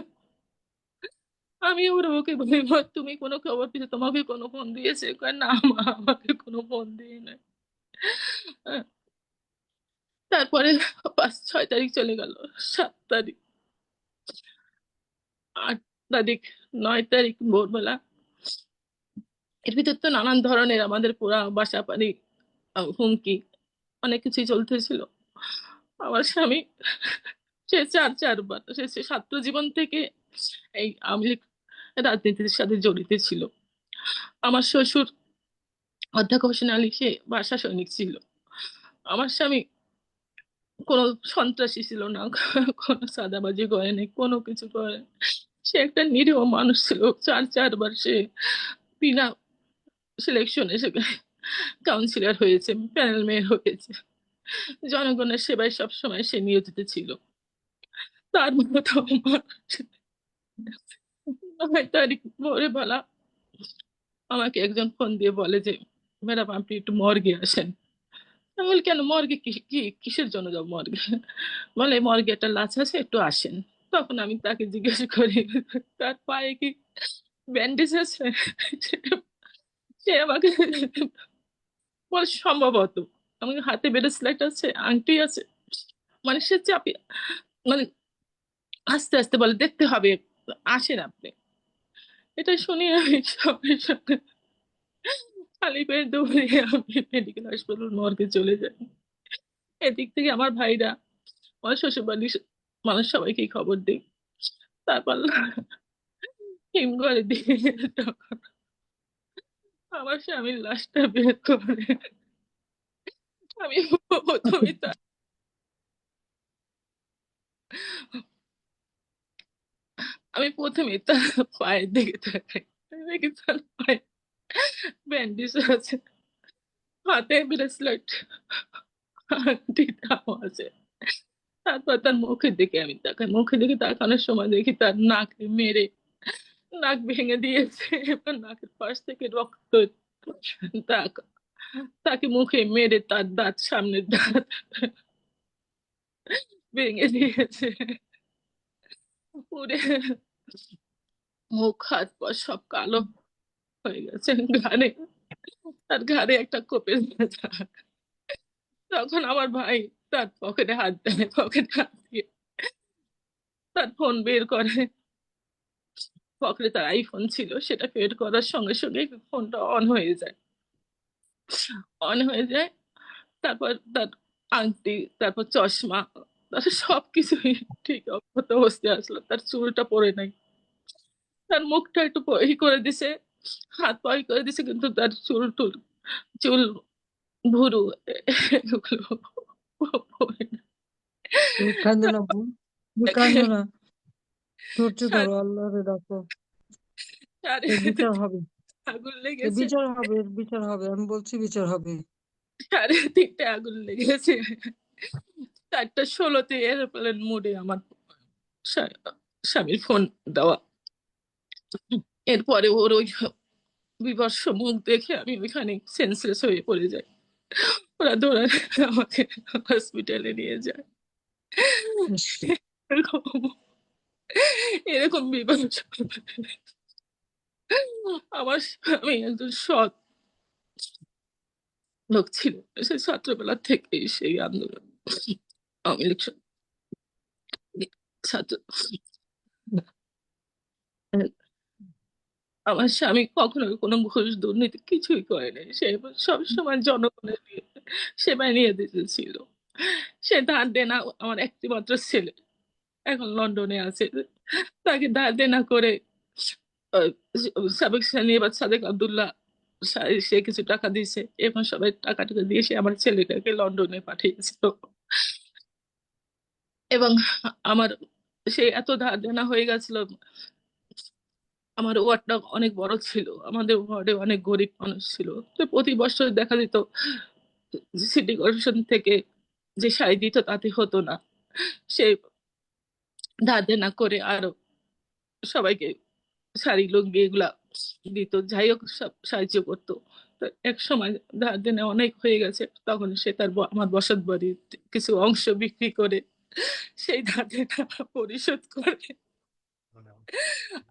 [SPEAKER 3] আমি ওকে বলি, "মা, তুমি কোনো খবর পেয়েছো? তোমাকে কোনো ফোন দিয়েছে?" কয়, "না মা, আমাকে কোনো ফোন দিয়ে নাই।" আহ, তারপরে 5-6 তারিখ চলে গেল, 7 তারিখ, 8 তারিখ, 9 তারিখ ভোরবেলা। এর ভিতর তো নানান ধরনের আমাদের পুরা বাসা বাড়ি হুমকি, অনেক কিছুই চলতেছিল। আমার স্বামী, সে চারবার সে ছাত্র জীবন থেকে এই আওয়ামী লীগ রাজনীতির সাথে জড়িত ছিল। আমার শ্বশুর অধ্যক্ষ হোসেন আলী, সে বাসা সৈনিক ছিল। আমার স্বামী কোনো সন্ত্রাসী ছিল না, কোনো সাদাবাজি করেনি, কোনো কিছু করে। সে একটা নিরীহ মানুষ ছিল। চারবার সে বিনা সিলেকশনে সে কাউন্সিলর হয়েছে, প্যানেল মেয়র হয়েছে। জনগণের সেবায় সবসময় সে নিয়োজিত ছিল। তার মতো মানুষ 9 তারিখ ভোরবেলা আমাকে একজন ফোন দিয়ে বলে যে ম্যাডাম, আপনি একটু মর্গে আসেন। আমি বলি কেন মর্গে কিসের জন্য যাবো মর্গে? বলে মর্গে একটা লাশ আছে, একটু আসেন। তখন আমি তাকে জিজ্ঞেস করি তার পায়ে কি ব্যান্ডেজ আছে? সে আমাকে বলে সম্ভবত। আমি হাতে ব্রেসলেট আছে, আংটি আছে। মানে সে চাপি, মানে আস্তে আস্তে বলে দেখতে হবে, আসেন আপনি। এটা শুনে আমি সঙ্গে সঙ্গে খালি পেয়ে দৌড়ে আমি মেডিকেল হাসপাতাল মর্গে চলে যাই। এদিক থেকে আমার ভাইরা, আমার শ্বশুর বাড়ির মানুষ সবাইকে খবর দিই। তারপর হিমঘরে দিয়ে তখন আমার স্বামীর লাশটা বের করে আমি প্রথমে তার পায়ের দিকে তাকাই, দেখি তার পায়ে ব্যান্ডেজ আছে, হাতে ব্রেসলেট, আংটিটাও আছে। তারপর তার মুখের দিকে আমি তাকাই, মুখের দিকে তাকানোর সময় দেখি তার নাকে মেরে নাক ভেঙে দিয়েছে, এবার নাকের পাশ থেকে রক্ত। তাক তাকে মুখে মেরে তার দাঁত, সামনের দাঁত ভেঙে দিয়েছে। পুরে মুখ হাত পা সব কালো হয়ে গেছে। তার ঘাড়ে একটা কোপের দাগ। তখন আমার ভাই তার পকেটে হাত দেয়, পকেটে হাত দিয়ে তার ফোন বের করে। পকেটে তার আইফোন ছিল, সেটা বের করার সঙ্গে সঙ্গে ফোনটা অন হয়ে যায়। তারপর তার আংটি, তারপর চশমা, তার সবকিছুই ঠিক অবস্থা অবস্থায় আসলো। তার চুলটা পড়ে নাই, তার মুখটা একটু করে দিছে, হাত পা করে দিছে, কিন্তু তার চুল ভুরু এগুলো পড়ে নাই।
[SPEAKER 2] তুমি কান্দো না বোন, তুমি কান্দো না, ধৈর্য ধরো, আল্লাহরে ডাকো, এর বিচার হবে,
[SPEAKER 3] আগুন
[SPEAKER 2] এর
[SPEAKER 3] লেগেছে,
[SPEAKER 2] বিচার হবে, এর বিচার হবে, আমি বলছি বিচার হবে।
[SPEAKER 3] 3:30 আগুন লেগেছে। 4:16 এরোপ্লেন মোডে আমার স্বা- স্বামীর ফোন দেওয়া। এরপরে ওর ওই বিভৎস মুখ দেখে আমি ওইখানে সেন্সলেস হয়ে পড়ে যাই। ওরা দৌড়ানে আমাকে হসপিটালে নিয়ে যায়।
[SPEAKER 2] ইস,
[SPEAKER 3] এরকম এরকম বিভৎস। আমার স্বামী একজন সৎ লোক ছিল, সে ছাত্রবেলা থেকেই সেই আন্দোলন, আওয়ামী লীগ ছাত্র। আমার স্বামী কখনো কোনো ঘুষ দুর্নীতি কিছুই করেনি, সে সবসময় জনগণের সেবায় নিয়ে ছিল। সে ধার দেনা, আমার একটি মাত্র ছেলে এখন লন্ডনে আছে, তাকে ধার দেনা করে আহ, সাবেক সেনানি এবার সাদেক আব্দুল্লাহ সে কিছু টাকা দিয়েছে, এবং সবাই টাকা টাকা দিয়ে সে আমার ছেলেটাকে লন্ডনে পাঠিয়েছিল। এবং আমার সে এত ধার দেনা হয়ে গেছিল। আমার ওয়ার্ডটা অনেক বড় ছিল, আমাদের ওয়ার্ডে অনেক গরিব মানুষ ছিল। তো প্রতি বছর দেখা যেত সিটি কর্পোরেশন থেকে যে শাড়ি দিত তাতে হতো না, সে ধার দেনা করে আরো সবাইকে শাড়ি লুঙ্গি এগুলা দিত, যাই হোক সব সাহায্য করতো। তো এক সময় ধার দেনা অনেক হয়ে গেছে, তখন সে তার আমার বসত বাড়ির কিছু অংশ বিক্রি করে সেই ধার দেনা পরিশোধ করে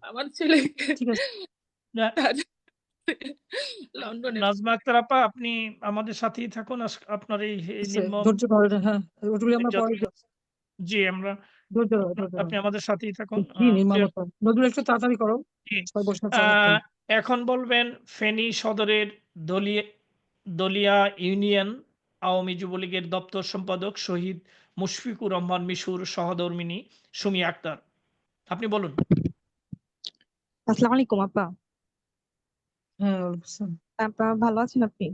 [SPEAKER 3] আমার ছেলেকে
[SPEAKER 2] ঠিক আছে,
[SPEAKER 3] লন্ডনে।
[SPEAKER 1] নাজমা আক্তার আপা, আপনি আমাদের সাথেই থাকুন। আপনার এই নির্মম
[SPEAKER 2] ধৈর্য ধরো, হ্যাঁ, ওগুলি আমরা পরে
[SPEAKER 1] নির্যাতন, জি আমরা,
[SPEAKER 2] ধৈর্য ধরো, ধৈর্য
[SPEAKER 1] আপনি
[SPEAKER 2] ধরো।
[SPEAKER 1] আমাদের সাথেই থাকুন।
[SPEAKER 2] কি নির্মমতা, নজরুল একটু তাড়াতাড়ি করো,
[SPEAKER 1] জি।
[SPEAKER 2] সবাই বসে আছে অনেকক্ষণ।
[SPEAKER 1] এখন বলবেন ফেনী সদরের দলিয়া দলিয়া ইউনিয়ন আওয়ামী যুবলীগের দপ্তর সম্পাদক শহীদ মুশফিকুর রহমান মিশুর সহধর্মিণী সুমি আক্তার, আপনি বলুন।
[SPEAKER 4] আসসালামু আলাইকুম আপা।
[SPEAKER 2] হ্যাঁ, ওয়ালাইকুম আসসালাম।
[SPEAKER 4] আপা ভালো আছেন আপনি?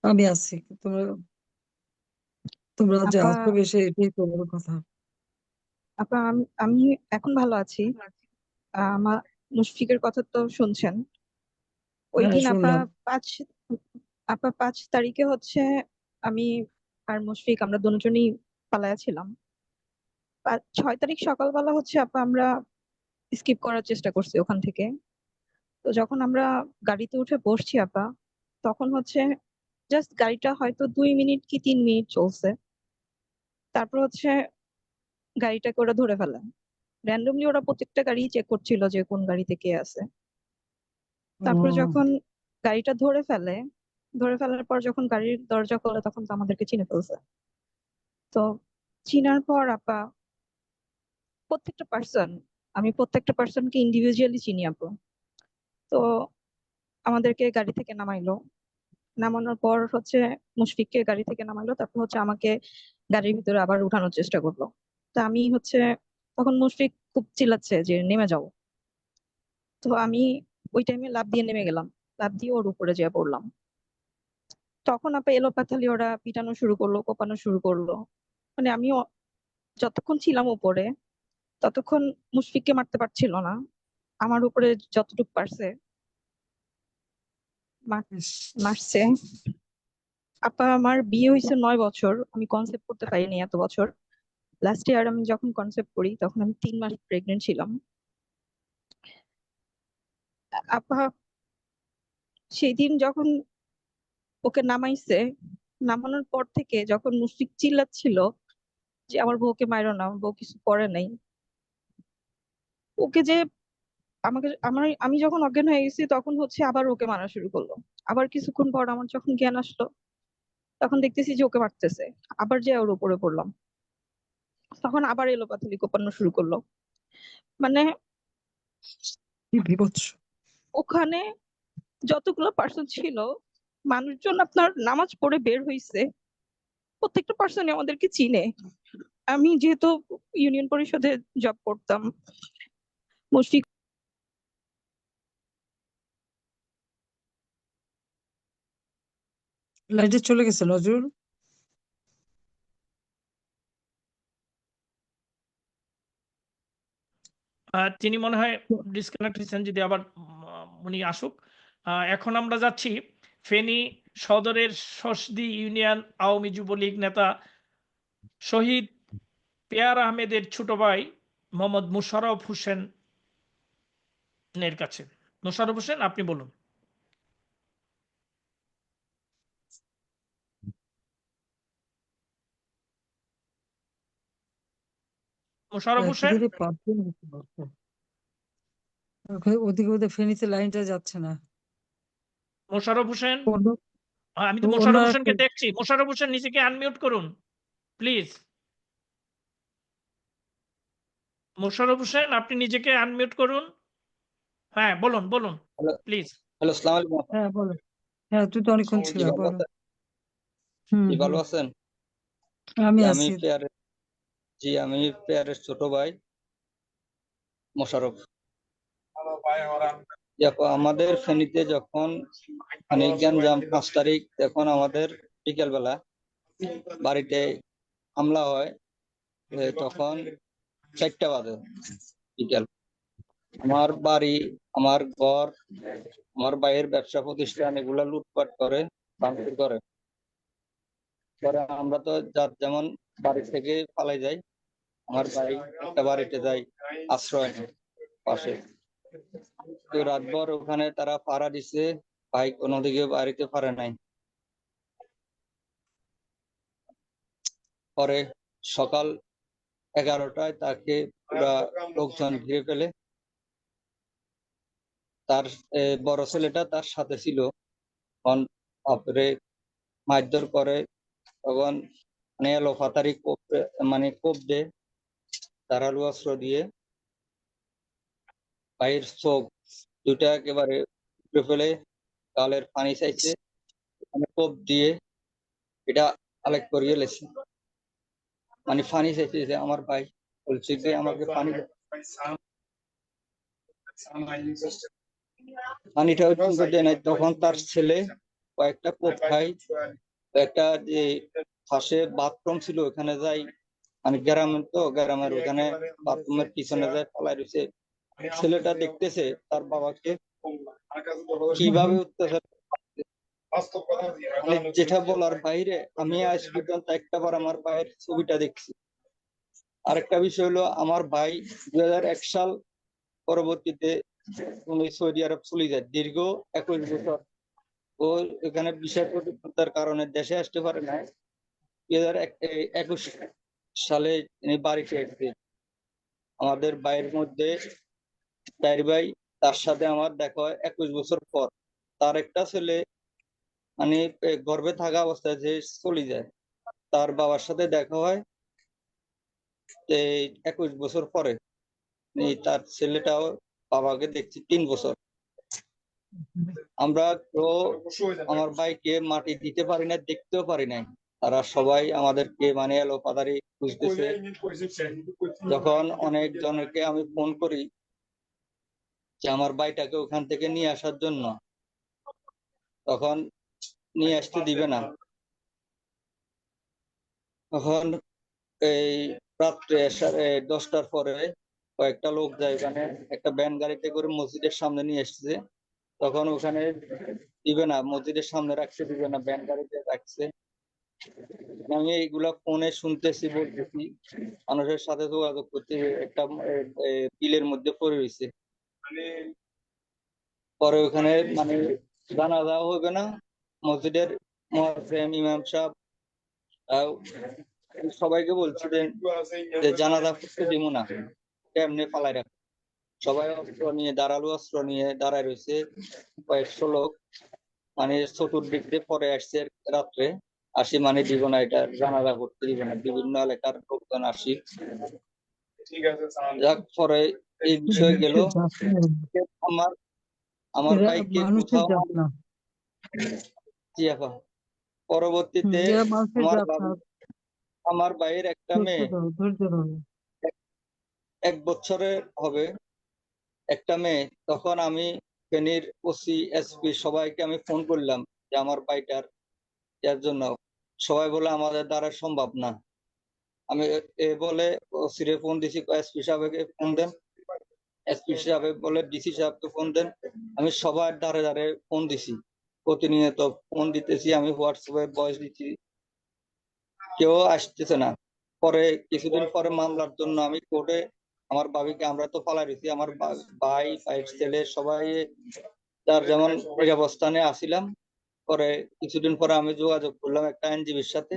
[SPEAKER 2] আমি আছি, তোমরা তোমরা যে
[SPEAKER 4] আপা
[SPEAKER 2] আসবে বেশি, এটাই তো বড় কথা।
[SPEAKER 4] আপা আমি এখন ভালো আছি। আমার মুশফিকের কথা তো শুনছেন। ওই
[SPEAKER 2] হ্যাঁ,
[SPEAKER 4] দিন
[SPEAKER 2] শুনলাম।
[SPEAKER 4] 5 তারিখে হচ্ছে আমি আর মুশফিক আমরা দুজনই পালায়া ছিলাম। 6 তারিখ সকালবেলা হচ্ছে আপা আমরা স্কিপ করার চেষ্টা করছি ওখান থেকে। তো যখন আমরা গাড়িতে উঠে বসছি আপা, তখন হচ্ছে জাস্ট গাড়িটা হয়তো 2 মিনিট কি 3 মিনিট চলছে, তারপর হচ্ছে গাড়িটাকে ওরা ধরে ফেলে। র্যান্ডমলি ওরা প্রত্যেকটা গাড়ি চেক করছিল যে কোন গাড়িতে কে আছে। তারপর
[SPEAKER 2] ও,
[SPEAKER 4] যখন গাড়িটা ধরে ফেলার পর যখন গাড়ির দরজা খোলে তখন তো আমাদেরকে চিনে ফেলছে। তো চিনার পর আপা আমি প্রত্যেকটা পার্সনকে ইন্ডিভিজুয়ালি চিনি আপু। তো আমাদেরকে গাড়ি থেকে নামাইলো, নামানোর পর হচ্ছে মুশফিককে গাড়ি থেকে নামাইলো, তারপর হচ্ছে আমাকে গাড়ির ভিতরে আবার উঠানোর চেষ্টা করলো। তা আমি হচ্ছে তখন মুশফিক খুব চিল্লাচ্ছে যে নেমে যাও। তো আমি ওই টাইমে লাফ দিয়ে নেমে গেলাম, লাফ দিয়ে ওর উপরে যেয়ে পড়লাম। তখন আপা এলোপাথালি ওরা পিটানো শুরু করলো, কোপানো শুরু করলো। মানে আমিও যতক্ষণ ছিলাম উপরে ততক্ষণ মুশফিককে মারতে পারছিল না, আমার উপরে যতটুকু পারছে
[SPEAKER 2] ইস,
[SPEAKER 4] মারছে। আপা আমার বিয়ে হয়েছে 9 বছর, আমি কনসেপ্ট করতে পারিনি এত বছর। লাস্ট ইয়ার আমি যখন কনসেপ্ট করি তখন আমি 3 মাস প্রেগনেন্ট ছিলাম। আপা সেই দিন যখন ওকে নামাইছে, নামানোর পর থেকে যখন মুশফিক চিল্লাচ্ছিল যে আমার বউকে মারো না, আমার বউ কিছু করে নাই, ওকে যে আমি যখন অজ্ঞান হয়ে গেছি তখন হচ্ছে আবার ওকে মারা শুরু করলো। আবার কিছুক্ষণ পর আমার যখন জ্ঞান আসলো তখন দেখতেছি যে ওকে মারতেছে, আবার যে ওর উপরে পড়লাম, তখন আবার এলোপাথালি কোপানো শুরু করলো। মানে
[SPEAKER 2] কি বীভৎস।
[SPEAKER 4] ওখানে যতগুলো পার্সন ছিল, মানুষজন আপনার নামাজ পড়ে বের হইছে, প্রত্যেকটা পার্সনই আমাদেরকে চিনে। আমি যেহেতু ইউনিয়ন পরিষদে জব করতাম, মুশফিক
[SPEAKER 2] লাইটে চলে গেছে নজরুল।
[SPEAKER 1] তিনি মনে হয় ডিসকানেক্ট হয়েছেন, যদি আবার উনি আসুক। এখন আমরা যাচ্ছি ফেনী সদরের সসদি ইউনিয়ন আওয়ামী যুবলীগ নেতা শহীদ পেয়ার আহমেদের ছোট ভাই মোহাম্মদ মোশাররফ হোসেনের কাছে। মোশাররফ হোসেন, আপনি বলুন। মোশাররফ হোসেন,
[SPEAKER 2] একেবারে পাঁচজন হতে পারতো। ওদিকে ওদের ফেনীতে লাইনটা যাচ্ছে না।
[SPEAKER 1] মোশাররফ হোসেন,
[SPEAKER 2] অন্য-
[SPEAKER 1] আমি তো
[SPEAKER 2] অন্য
[SPEAKER 1] মোশাররফ
[SPEAKER 2] একটা
[SPEAKER 1] হোসেনকে দেখছি। মোশাররফ হোসেন নিজেকে আনমিউট করুন প্লিজ। মোশাররফ হোসেন, আপনি নিজেকে আনমিউট করুন। হ্যাঁ, বলুন বলুন
[SPEAKER 5] হ্যালো
[SPEAKER 1] প্লিজ।
[SPEAKER 5] হ্যালো, আসসালামু আলাইকুম।
[SPEAKER 2] হ্যাঁ বলো। হ্যাঁ তুই তো অনেকক্ষণ
[SPEAKER 5] জি
[SPEAKER 2] ছিলা,
[SPEAKER 5] ভালো
[SPEAKER 2] বলো।
[SPEAKER 5] আছেন?
[SPEAKER 2] হুম
[SPEAKER 5] জি ভালো
[SPEAKER 2] হুম,
[SPEAKER 5] আছেন?
[SPEAKER 2] আমি
[SPEAKER 5] জি,
[SPEAKER 2] আছি।
[SPEAKER 5] আমি পেয়ারের ছোট ভাই মোশাররফ। জি আপু, আমাদের ফেনীতে যখন মানে গ্যাঞ্জাম 5 তারিখ, তখন আমাদের বিকেল বেলা বাড়িতে হামলা হয়। তখন 4টা বাজে বিকেল। আমার বাড়ি, আমার ঘর, আমার ভাইয়ের ব্যবসা প্রতিষ্ঠান এগুলা লুটপাট করে, ভাঙচুর করে। পরে আমরা তো যার যেমন বাড়ি থেকে পালাই যাই। আমার ভাই একটা বাড়িতে যাই আশ্রয় নেয় পাশে। তো রাতভর ওখানে তারা পাহারা দিছে, ভাই কোনো দিকে বাড়িতে পারে নাই। পরে সকাল 11টায় তাকে পুরা লোকজন ঘিরে ফেলে। তার বড় ছেলেটা তার সাথে ছিল। তখন তারপরে মারধর করে, তখন মানে এলোপাতাড়ি মানে কোপ দেয় ধারালো অস্ত্র দিয়ে। ভাইয়ের চোখ দুটা একেবারে উপড়ে ফেলে, গালের পানি চাইছে, মানে কোপ দিয়ে এটা আলেক করিয়ে লেছে। মানে পানি চাইছে যে আমার ভাই বলছে যে আমাকে পানি দাও। পানিটা কিন্তু দেয় নাই। তখন তার ছেলে কয়েকটা কোপ খায়, একটা যে পাশে বাথরুম ছিল ওখানে যাই, মানে গ্রামের ওখানে বাথরুমের পিছনে যায় পালাই রয়েছে। ছেলেটা দেখতেছে তার বাবাকে কিভাবে অত্যাচার। মানে যেটা বলার বাইরে, আমি আজ পর্যন্ত একটাবার আমার ভাইয়ের ছবিটা দেখছি। আরেকটা বিষয় হলো, আমার ভাই 2001 সাল পরবর্তীতে উনি সৌদি আরব চলে যায় দীর্ঘ 21 বছর ও এখানে বিষয় প্রতিকূলতার কারণে দেশে আসতে পারে না। 2021 সালে তিনি বাড়িতে এসেছে। আমাদের ভাইয়ের মধ্যে চার ভাই, তার সাথে আমার দেখা হয় 21 বছর পর। তার একটা ছেলে মানে গর্ভে থাকা অবস্থায় যে চলে যায়, তার বাবার সাথে দেখা হয় এই 21 বছর পরে। তার ছেলেটাও বাবাকে দেখছি 3 বছর। আমরা তো আমার ভাইকে মাটি দিতে পারি না, দেখতেও পারি নাই। তারা সবাই আমাদেরকে মানে এলো পাদারি খুঁজতেছে। যখন অনেক জনকে আমি ফোন করি যে আমার ভাইটাকে ওখান থেকে নিয়ে আসার জন্য, তখন নিয়ে আসতে দিবে না। তখন এই রাত্রে 10টার পরে কয়েকটা লোক যায়, ওখানে একটা ভ্যান গাড়িতে করে মসজিদের সামনে নিয়ে এসেছে। তখন ওখানে দিবে না, মসজিদের সামনে রাখতে দিবে না, ভ্যান গাড়িতে রাখছে। আমি এইগুলা ফোনে শুনতেছি, বলতেছি, মানুষের সাথে যোগাযোগ করতে একটা বিলের মধ্যে পড়ে রয়েছে। পরে ওখানে মানে জানাজা হবে না, মসজিদের মুয়াজ্জিন ইমাম সাহেব সবাইকে বলছে যে জানাজা করতে দিব না, এমনি পালাই রাখ। সবাই অস্ত্র নিয়ে, ধারালো অস্ত্র নিয়ে দাঁড়ায় রয়েছে। কয়েকশো লোক মানে চতুর্দিক দিয়ে পরে আসছে রাত্রে, আসি মানে দিব না, এটা জানাজা করতে দিব না। বিভিন্ন এলাকার লোকজন আসি, যাক পরে এই বিষয় গেল। আমার আমার
[SPEAKER 2] এরা
[SPEAKER 5] ভাইকে
[SPEAKER 2] মানুষের
[SPEAKER 5] কোথাও
[SPEAKER 2] জাত না,
[SPEAKER 5] জি আপা। পরবর্তীতে
[SPEAKER 2] এরা মানুষের
[SPEAKER 5] আমার
[SPEAKER 2] জাত না।
[SPEAKER 5] আমার ভাইয়ের একটা
[SPEAKER 2] ধৈর্য
[SPEAKER 5] মেয়ে,
[SPEAKER 2] ধরো, ধৈর্য ধরো।
[SPEAKER 5] 1 বছরের হবে একটা মেয়ে। তখন আমি ফেনীর ওসি, এসপি সবাইকে আমি ফোন করলাম যে আমার ভাইটার এর জন্য। সবাই বলে আমাদের দ্বারা সম্ভব না। আমি বলে ওসিরে ফোন দিছি, এসপি সাহেবকে ফোন দেন, এসপি সাহেব বলে ডিসি সাহেবকে ফোন দেন। আমি সবার দ্বারে দ্বারে ফোন দিছি, প্রতিনিয়ত ফোন দিতেছি, আমি হোয়াটসঅ্যাপে ভয়েস দিচ্ছি, কেউ আসতেছে না। পরে কিছুদিন পরে মামলার জন্য আমি কোর্টে আমার ভাবিকে, আমরা তো পালাই রয়েছি, আমার ভাই, ভাইয়ের ছেলে সবাই তার যেমন ওই অবস্থানে আসিলাম। পরে কিছুদিন পরে আমি যোগাযোগ করলাম একটা আইনজীবীর সাথে,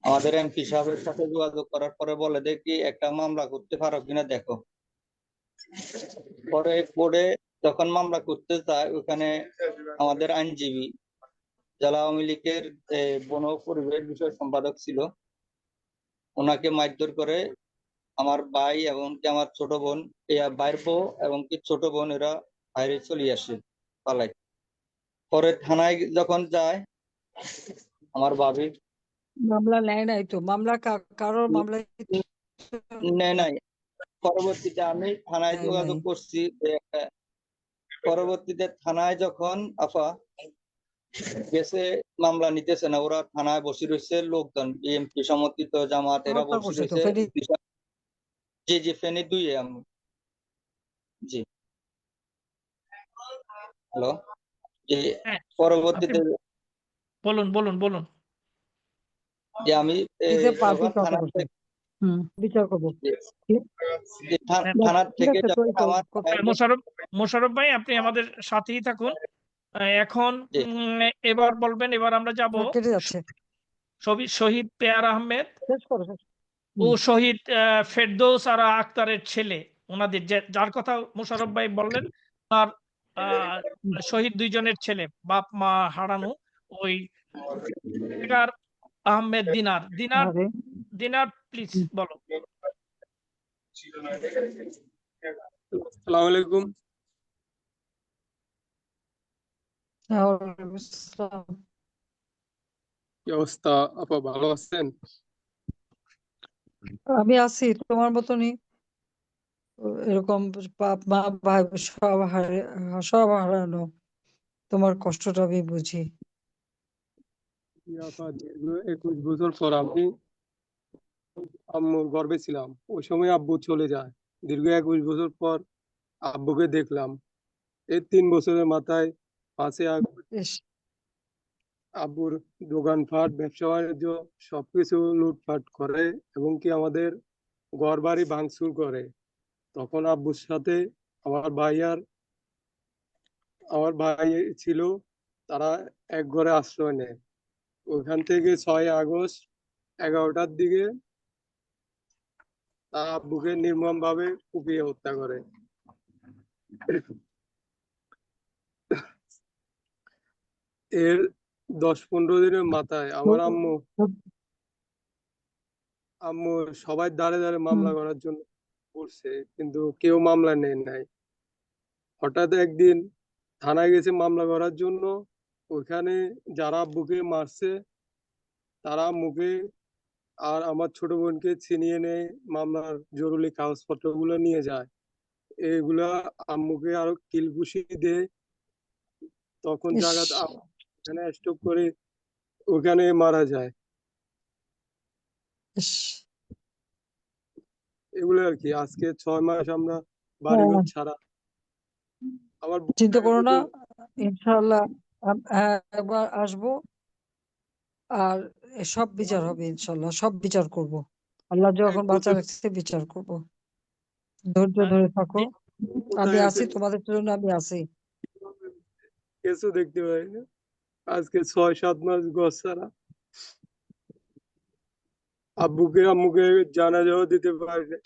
[SPEAKER 5] আমাদের এমপি সাহেবের সাথে যোগাযোগ করার পরে বলে দেখি একটা মামলা করতে পারো কিনা দেখো। পরে কোর্টে যখন মামলা করতে চায়, ওখানে আমাদের আইনজীবী জেলা আওয়ামী লীগের বন পরিবেশ বিষয় সম্পাদক ছিল, ওনাকে মারধর করে আমার ভাই এবং কি আমার ছোট বোন, ভাইয়ের বউ এবং কি ছোট বোন, এরা বাইরে চলে আসে পালাই। পরে থানায় যখন যায়, আমার ভাবি
[SPEAKER 2] মামলা নেয় নাই তো, মামলা কারোর মামলা
[SPEAKER 5] নেয় নাই। পরবর্তীতে আমি থানায়
[SPEAKER 2] নেয় নাই।
[SPEAKER 5] যোগাযোগ করছি যে পরবর্তীতে থানায় যখন আপা গেছে, মামলা নিতেছে না, ওরা থানায় বসে রয়েছে লোকজন, বিএনপি সমর্থিত জামাত, এরা
[SPEAKER 2] হত্যা
[SPEAKER 5] বসে
[SPEAKER 2] করছে তো,
[SPEAKER 5] রয়েছে। জি জি, ফেনী 2 আমি। জি হ্যালো, জি।
[SPEAKER 1] হ্যাঁ,
[SPEAKER 5] পরবর্তীতে
[SPEAKER 1] বলুন বলুন বলুন।
[SPEAKER 5] যে আমি
[SPEAKER 2] দিতে পারবি
[SPEAKER 5] যখন
[SPEAKER 2] কথা
[SPEAKER 5] থানা
[SPEAKER 2] বলতে। বিচার করবো।
[SPEAKER 5] থানার
[SPEAKER 2] ঠিক
[SPEAKER 5] থেকে
[SPEAKER 2] আছে, তো
[SPEAKER 5] যখন
[SPEAKER 2] এই তো
[SPEAKER 5] আমার
[SPEAKER 1] মোশাররফ ভাই, আপনি আমাদের সাথেই থাকুন। এখন
[SPEAKER 5] জি।
[SPEAKER 1] এবার বলবেন, এবার আমরা যাব
[SPEAKER 2] কেটে যাচ্ছে,
[SPEAKER 1] শহীদ পেয়ার আহমেদ
[SPEAKER 2] শেষ করো, শেষ।
[SPEAKER 1] ও শহীদ ফেরদৌস আরা আক্তারের ছেলে, ওনাদের যার কথা মোশাররফ ভাই বললেন, তার শহীদ 2 জনের ছেলে, বাপ মা হারানো, ওই পেয়ার আহমেদ দিনার।
[SPEAKER 2] আরে
[SPEAKER 1] দিনার প্লিজ বলো।
[SPEAKER 6] আসসালামু আলাইকুম।
[SPEAKER 2] ওয়ালাইকুম আসসালাম।
[SPEAKER 6] কি অবস্থা আপা, ভালো আছেন?
[SPEAKER 2] আমি আছি তোমার মতনই, এরকম বাপ মা ভাই সব হারানো, তোমার কষ্টটা আমি বুঝি।
[SPEAKER 6] কি আপা, দীর্ঘ 21 বছর পর আমি আম্মুর গর্ভে ছিলাম, ওই সময় আব্বু চলে যায়। দীর্ঘ 21 বছর পর আব্বুকে দেখলাম। এই 3 বছরের মাথায় 5 আগস্ট
[SPEAKER 2] ইস,
[SPEAKER 6] আব্বুর দোকানপাট, ব্যবসা বাণিজ্য সবকিছু লুটপাট করে এবং কি আমাদের ঘর বাড়ি ভাঙচুর করে। তখন আব্বুর সাথে আমার ভাই আর আমার ভাই ছিল, তারা এক ঘরে আশ্রয় নেয়। ওখান থেকে 6 আগস্ট 11টার দিকে তার আব্বুকে নির্মম ভাবে কুপিয়ে হত্যা করে। এর 10-15 দিনের মাথায় আমার আম্মু সবাই দাঁড়ে দাঁড়ে মামলা করার জন্য করছে, কিন্তু কেউ মামলা নেয় নাই। হঠাৎ একদিন থানায় গেছে মামলা করার জন্য। ওইখানে যারা আব্বুকে মারছে তারা আম্মুকে আর আমার ছোট বোনকে ছিনিয়ে নেয়, মামলার জরুরি কাগজপত্র গুলো নিয়ে যায়। এগুলা আম্মুকে আরো কিলঘুষি দেয়। তখন
[SPEAKER 2] ইস,
[SPEAKER 6] জায়গা এখানে স্টক করে ওখানে মারা যায়।
[SPEAKER 2] ইস।
[SPEAKER 6] এগুলো আর কি। আজকে 6 মাস আমরা বাড়িঘর
[SPEAKER 2] হ্যাঁ,
[SPEAKER 6] ছাড়া। আমার
[SPEAKER 2] চিন্তা করো না,
[SPEAKER 6] বোনটা
[SPEAKER 2] ইনশাআল্লাহ হ্যাঁ, একবার আসবো আর সব বিচার হবে, ইনশাআল্লাহ সব বিচার করব। আল্লাহ যখন
[SPEAKER 6] 1
[SPEAKER 2] বাঁচা
[SPEAKER 6] বছর
[SPEAKER 2] রাখছে বিচার করব। ধৈর্য ধরে থাকো, আমি
[SPEAKER 6] কোথায়
[SPEAKER 2] আছি,
[SPEAKER 6] আছে
[SPEAKER 2] তোমাদের জন্য আমি আছি।
[SPEAKER 6] কিছু দেখতে পাই না। আজকে 6-7 মাস ঘর ছাড়া। আব্বুকে আম্মুকে জানাজাও দিতে পারি না।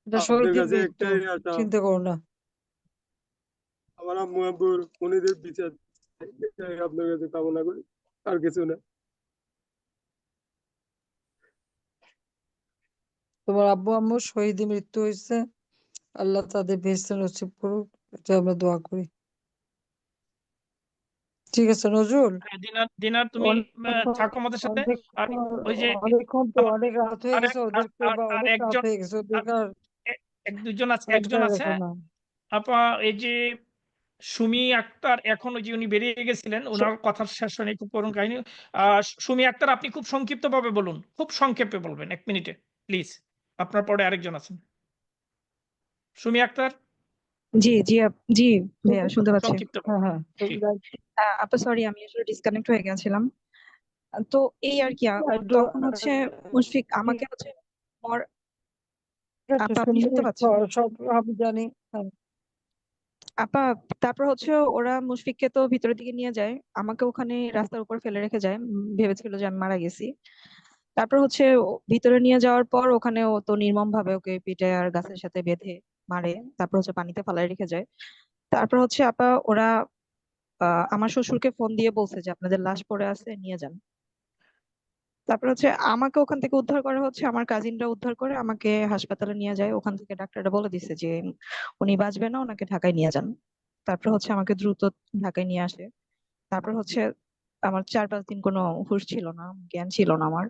[SPEAKER 2] এটা
[SPEAKER 6] আপনার
[SPEAKER 2] শহীদের
[SPEAKER 6] কাছে
[SPEAKER 2] মৃত্যু,
[SPEAKER 6] একটাই আশা,
[SPEAKER 2] চিন্তা করো না।
[SPEAKER 6] আমার আম্মু আব্বুর খুনিদের বিচার চাই। এটাই আপনার কাছে কামনা করি, আর কিছু না।
[SPEAKER 2] তোমার আব্বু আম্মু শহীদ মৃত্যু হয়েছে, আল্লাহ তাদের বেহেশতে নসিব করুক, এটা আমরা দোয়া করি। ঠিক আছে নজরুল,
[SPEAKER 1] দিনার তুমি থাকো আমাদের সাথে। আর ওই যে
[SPEAKER 2] অনেকক্ষণ তো,
[SPEAKER 1] আমার
[SPEAKER 2] অনেক রাত হয়ে
[SPEAKER 1] আর
[SPEAKER 2] গেছে,
[SPEAKER 1] এক-
[SPEAKER 2] ওদেরকে
[SPEAKER 1] আর আর
[SPEAKER 2] অনেক রাত
[SPEAKER 1] একজন
[SPEAKER 2] হয়ে গেছে, ওদেরকে আর
[SPEAKER 1] এক দুজন আছে, একজন
[SPEAKER 2] আটকায়
[SPEAKER 1] আছে
[SPEAKER 2] রাখো না।
[SPEAKER 1] আপা। এই যে সুমি আক্তার, এখন ওই যে উনি বেরিয়ে গেছিলেন, ওনার কথার শেষ হয়নি, খুব করুণ কাহিনী। সুমি আক্তার, আপনি খুব সংক্ষিপ্ত ভাবে বলুন, খুব সংক্ষেপে বলবেন, 1 মিনিটে প্লিজ। আপনার পরে আরেকজন আছেন। সুমি আক্তার,
[SPEAKER 4] জি জি জি ভাইয়া, শুনতে পাচ্ছি।
[SPEAKER 1] সংক্ষিপ্ত
[SPEAKER 2] হ্যাঁ হ্যাঁ,
[SPEAKER 4] আপা সরি, আমি আসলে ডিসকানেক্ট হয়ে গেছিলাম। তো এই আর কি
[SPEAKER 2] একটু
[SPEAKER 4] তখন হচ্ছে মুশফিক আমাকে হচ্ছে
[SPEAKER 2] ঠিক আছে,
[SPEAKER 4] আপা, আপনি শুনতে পাচ্ছেন?
[SPEAKER 2] সব আমি জানি। হ্যাঁ,
[SPEAKER 4] আপা, তারপর হচ্ছে ওরা মুশফিককে তো ভিতরের দিকে নিয়ে যায়, আমাকে ওখানে রাস্তার উপর ফেলে রেখে যায়। ভেবেছিল যে আমি মারা গেছি। তারপর হচ্ছে ভিতরে নিয়ে যাওয়ার পর ওখানে ও তো নির্মম ভাবে ওকে পিঠে আর গাছের সাথে বেঁধে মারে। তারপর হচ্ছে পানিতে ফালায় রেখে যায়। তারপর হচ্ছে আপা ওরা আমার শ্বশুরকে ফোন দিয়ে বলছে যে আপনাদের লাশ পড়ে আছে, নিয়ে যান। তারপর হচ্ছে আমাকে ওখান থেকে উদ্ধার করা হচ্ছে, আমার কাজিনরা উদ্ধার করে আমাকে হাসপাতালে নিয়ে যায়। ওখান থেকে ডাক্তাররা বলে দিচ্ছে যে উনি বাঁচবে না, ওনাকে ঢাকায় নিয়ে যান। তারপর হচ্ছে আমাকে দ্রুত ঢাকায় নিয়ে আসে। তারপর হচ্ছে আমার 4-5 দিন কোনো হুঁশ ছিল না, জ্ঞান ছিল না আমার।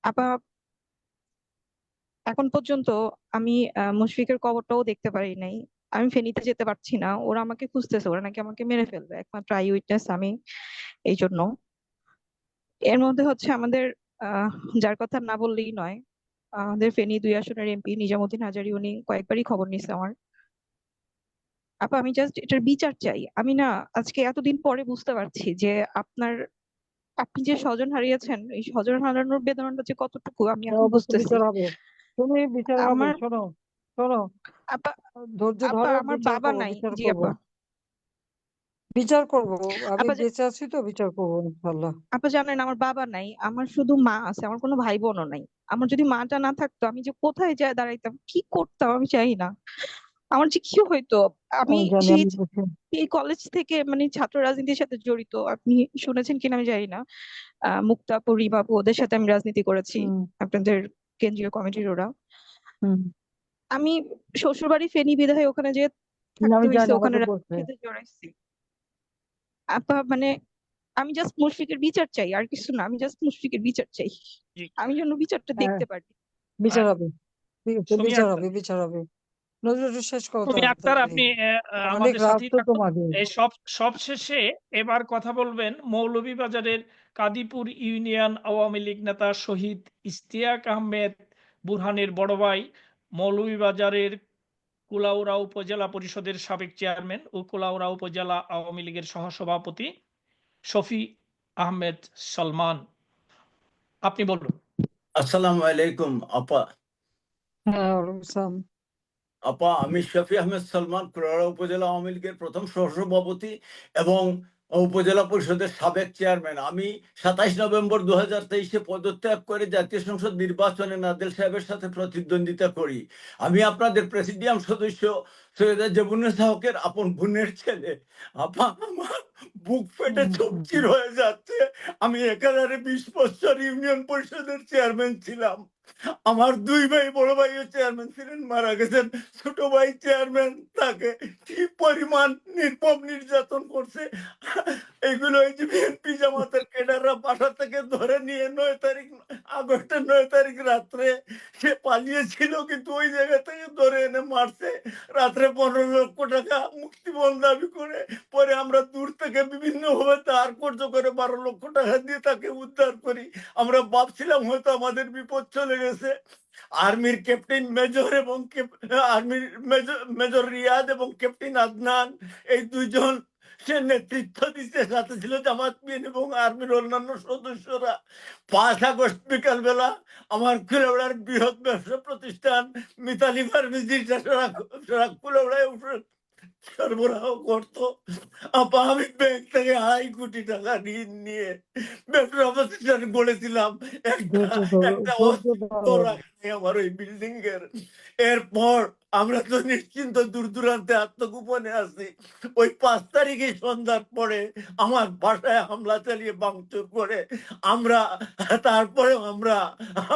[SPEAKER 4] আপা, এখন পর্যন্ত আমি মুশফিকের কবরটাও দেখতে পারি নাই। আমি ফেনীতে যেতে পারছি না, ওরা আমাকে খুঁজতেছে, ওরা নাকি আমাকে মেরে ফেলবে। একমাত্র আই উইটনেস আমি, এই জন্য। এর মধ্যে হচ্ছে আমাদের আহ যার কথা না বললেই নয়, আমাদের ফেনী 2 আসনের এমপি নিজামুদ্দিন হাজারী, উনি কয়েকবারই খবর নিছে আমার। আপা, আমি জাস্ট এটার বিচার চাই। আমি না আজকে এতদিন পরে বুঝতে পারছি যে আপনি যে স্বজন হারিয়েছেন, এই স্বজন হারানোর বেদনাটা যে কতটুকু আমি এখন
[SPEAKER 2] অবশ্যই
[SPEAKER 4] বুঝতেছি।
[SPEAKER 2] বিচার হবে, তুমি বিচার হবে,
[SPEAKER 4] আমার
[SPEAKER 2] শোনো শোনো,
[SPEAKER 4] আপা
[SPEAKER 2] ধৈর্য
[SPEAKER 4] আপা
[SPEAKER 2] ধরো,
[SPEAKER 4] আমার
[SPEAKER 2] বিচার
[SPEAKER 4] বাবা
[SPEAKER 2] করবো,
[SPEAKER 4] নাই।
[SPEAKER 2] বিচার
[SPEAKER 4] জি
[SPEAKER 2] করবো,
[SPEAKER 4] আপা।
[SPEAKER 2] বিচার করবো। আমি
[SPEAKER 4] আপা
[SPEAKER 2] বেঁচে আছি তো, বিচার করবো ইনশাল্লাহ।
[SPEAKER 4] আপা জানেন, আমার বাবা নাই, আমার শুধু মা আছে, আমার কোনো ভাই বোনও নাই। আমার যদি মাটা না থাকতো, আমি যে কোথায় যায় দাঁড়াইতাম, কি করতাম আমি চাই না। আমার যে কি হইতো। আমি
[SPEAKER 2] আমি জানি,
[SPEAKER 4] সেই
[SPEAKER 2] আমি বুঝি।
[SPEAKER 4] এই কলেজ থেকে মানে ছাত্র রাজনীতির সাথে জড়িত, আপনি শুনেছেন কিনা আমি জানি না। মুক্তা পরিবাপু, ওদের সাথে আমি রাজনীতি করেছি,
[SPEAKER 2] হুম
[SPEAKER 4] আপনাদের কেন্দ্রীয় কমিটির ওরা।
[SPEAKER 2] হুম,
[SPEAKER 4] আমি শ্বশুর বাড়ি ফেনী বিধায় ওখানে যে থাকতে
[SPEAKER 2] আমি
[SPEAKER 4] হয়েছে,
[SPEAKER 2] জানি,
[SPEAKER 4] ওখানে
[SPEAKER 2] আমাকে বলছে।
[SPEAKER 4] রাজনীতিতে জড়াইছি। আপা মানে আমি জাস্ট মুশফিকের বিচার চাই, আর কিছু না। আমি জাস্ট মুশফিকের বিচার চাই।
[SPEAKER 1] জি।
[SPEAKER 4] আমি যেন বিচারটা
[SPEAKER 2] হ্যাঁ,
[SPEAKER 4] দেখতে পারি।
[SPEAKER 2] বিচার
[SPEAKER 1] আর
[SPEAKER 2] হবে, ঠিক আছে,
[SPEAKER 1] সুমি
[SPEAKER 2] বিচার
[SPEAKER 1] আক্তার,
[SPEAKER 2] হবে, বিচার হবে। নজরুল, শেষ করো
[SPEAKER 1] সুমি আক্তার,
[SPEAKER 2] তাড়াতাড়ি,
[SPEAKER 1] আপনি
[SPEAKER 2] অনেক
[SPEAKER 1] আমাদের
[SPEAKER 2] রাত
[SPEAKER 1] সাথেই
[SPEAKER 2] তো
[SPEAKER 1] থাকুন।
[SPEAKER 2] তোমাদের।
[SPEAKER 1] এই সব শেষে এবার কথা বলবেন মৌলভীবাজারের কাদিপুর ইউনিয়ন আওয়ামী লীগ নেতা শহীদ ইশতিয়াক আহমেদ বুরহানের বড় ভাই, মৌলভীবাজারের কুলাউড়া উপজেলা পরিষদের সাবেক চেয়ারম্যান ও কুলাউড়া উপজেলা আওয়ামী লীগের সহসভাপতি শফি আহমেদ সলমান। আপনি বলুন।
[SPEAKER 7] আসসালামু আলাইকুম আপা।
[SPEAKER 2] হ্যাঁ, ওয়ালাইকুম আসসালাম।
[SPEAKER 7] আপা, আমি শফি আহমেদ সালমান, কুলাউড়া উপজেলা আওয়ামী লীগের প্রথম সহসভাপতি এবং উপজেলা পরিষদের সাবেক চেয়ারম্যান। আমি 27 নভেম্বর 2023-এ পদত্যাগ করে জাতীয় সংসদ নির্বাচনে নাদেল সাহেবের সাথে প্রতিদ্বন্দ্বিতা করি। আমি আপনাদের প্রেসিডিয়াম সদস্য সৈয়দা জেবুন্নেসা হকের আপন বোনের ছেলে। আপা, আমার বুক ফেটে চৌচির হয়ে যাচ্ছে। আমি একাধারে 20 বছর ইউনিয়ন পরিষদের চেয়ারম্যান ছিলাম। আমার 2 ভাই, বড় ভাইও চেয়ারম্যান ছিলেন, মারা গেছেন। ছোট ভাই চেয়ারম্যান, তাকে কি পরিমাণ নির্মম নির্যাতন করছে এগুলো এই যে বিএনপি জামাতের ক্যাডাররা বাসা থেকে ধরে নিয়ে আগস্টের 9 তারিখ রাত্রে সে পালিয়েছিল, কিন্তু ওই জায়গা থেকে ধরে এনে মারছে। রাত্রে 15 লক্ষ টাকা মুক্তিপণ দাবি করে পরে আমরা দূর থেকে বিভিন্ন ভাবে ধার কর্য করে 12 লক্ষ টাকা দিয়ে তাকে উদ্ধার করি। আমরা ভাবছিলাম হয়তো আমাদের বিপদ চলে গেছে। আর্মির ক্যাপ্টেন মেজর এবং আর্মির মেজর রিয়াদ এবং ক্যাপ্টেন আদনান, এই দুইজন সে নেতৃত্ব দিতে, সাথে ছিল জামাত বিএনপি এবং আর্মির অন্যান্য সদস্যরা। 5 আগস্ট বিকাল বেলা আমার কুলাউড়ার বৃহৎ ব্যবসা প্রতিষ্ঠান মিতালি ফার্মেসি কুলাউড়ায় সরবরাহ করতো। আপা, আমি ব্যাংক থেকে 2.5 কোটি টাকা ঋণ নিয়ে ব্যবসা প্রতিষ্ঠান গড়েছিলাম। একটা অস্তিত্ব রাখেনি আমার ওই বিল্ডিং এর। এরপর আমরা তো নিশ্চিন্ত দূর দূরান্তে আত্মগোপনে আছি। ওই 5 তারিখে সন্ধ্যার পরে আমার বাসায় হামলা চালিয়ে ভাঙচুর করে আমরা, তারপরে আমরা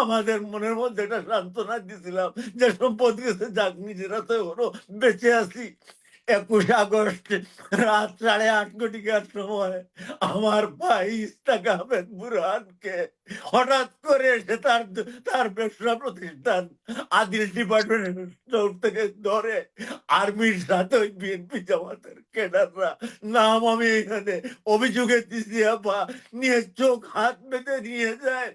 [SPEAKER 7] আমাদের মনের মধ্যে একটা সান্ত্বনা দিছিলাম যে সম্পদ গেছে যাক, নিজেরা তো ওরও বেঁচে আছি। 21 আগস্ট রাত 8:30 ঘটিকার সময় আমার ভাই ইস্তাক আহমেদ বুরহানকে হঠাৎ করে এসে তার ব্যবসা প্রতিষ্ঠান আদিল ডিপার্টমেন্টের স্টোর থেকে ধরে আর্মির সাথে ওই বিএনপি জামাতের ক্যাডাররা, নাম আমি এখানে অভিযোগে দিছি আপা, নিয়ে চোখ হাত বেঁধে নিয়ে যায়।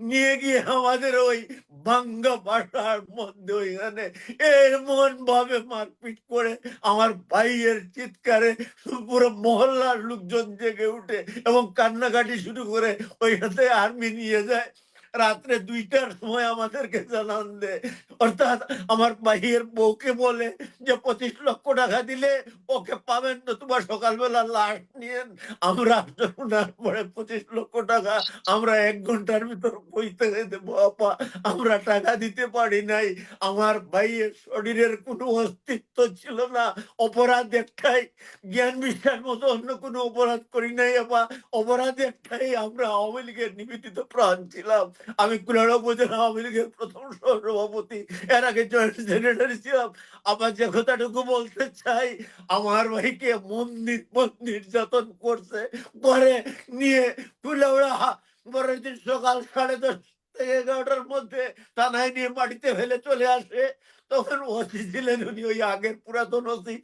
[SPEAKER 7] নিয়ে গিয়ে আমাদের ওই ভাঙ্গা বাসার মধ্যে ওইখানে এমন ভাবে মারপিট করে আমার ভাইয়ের চিৎকারে পুরো মহল্লার লোকজন জেগে উঠে এবং কান্নাকাটি শুরু করে ওইখানে আর্মি নিয়ে যায়। রাত্রে 2টার সময় আমাদেরকে জানান দেয়, অর্থাৎ আমার ভাইয়ের বউকে বলে যে 25 লক্ষ টাকা দিলে ওকে পাবেন না, তোমার সকালবেলা লাশ নিয়ে। আমরা শোনার পরে 25 লক্ষ টাকা আমরা 1 ঘন্টার ভিতর বইতে দেবো আপা, আমরা টাকা দিতে পারি নাই। আমার ভাইয়ের শরীরের কোনো অস্তিত্ব ছিল না। অপরাধ একটাই, জ্ঞান বিশ্বাস মতো অন্য কোনো অপরাধ করি নাই আপা। অপরাধ একটাই, আমরা আওয়ামী লীগের নিবেদিত প্রাণ ছিলাম। আমি কুলাউড়া উপজেলা আওয়ামী লীগের প্রথম সহসভাপতি, এর আগে জয়েন্ট সেক্রেটারি ছিলাম। আবার যে কথাটুকু বলতে চাই, আমার ভাইকে মন নির্যাতন করছে, করে নিয়ে কুলাউড়া পরের দিন সকাল 10:30 থেকে 11টার মধ্যে থানায় নিয়ে মাটিতে ফেলে চলে আসে। তখন ওসি ছিলেন উনি, ওই আগের পুরাতন ওসি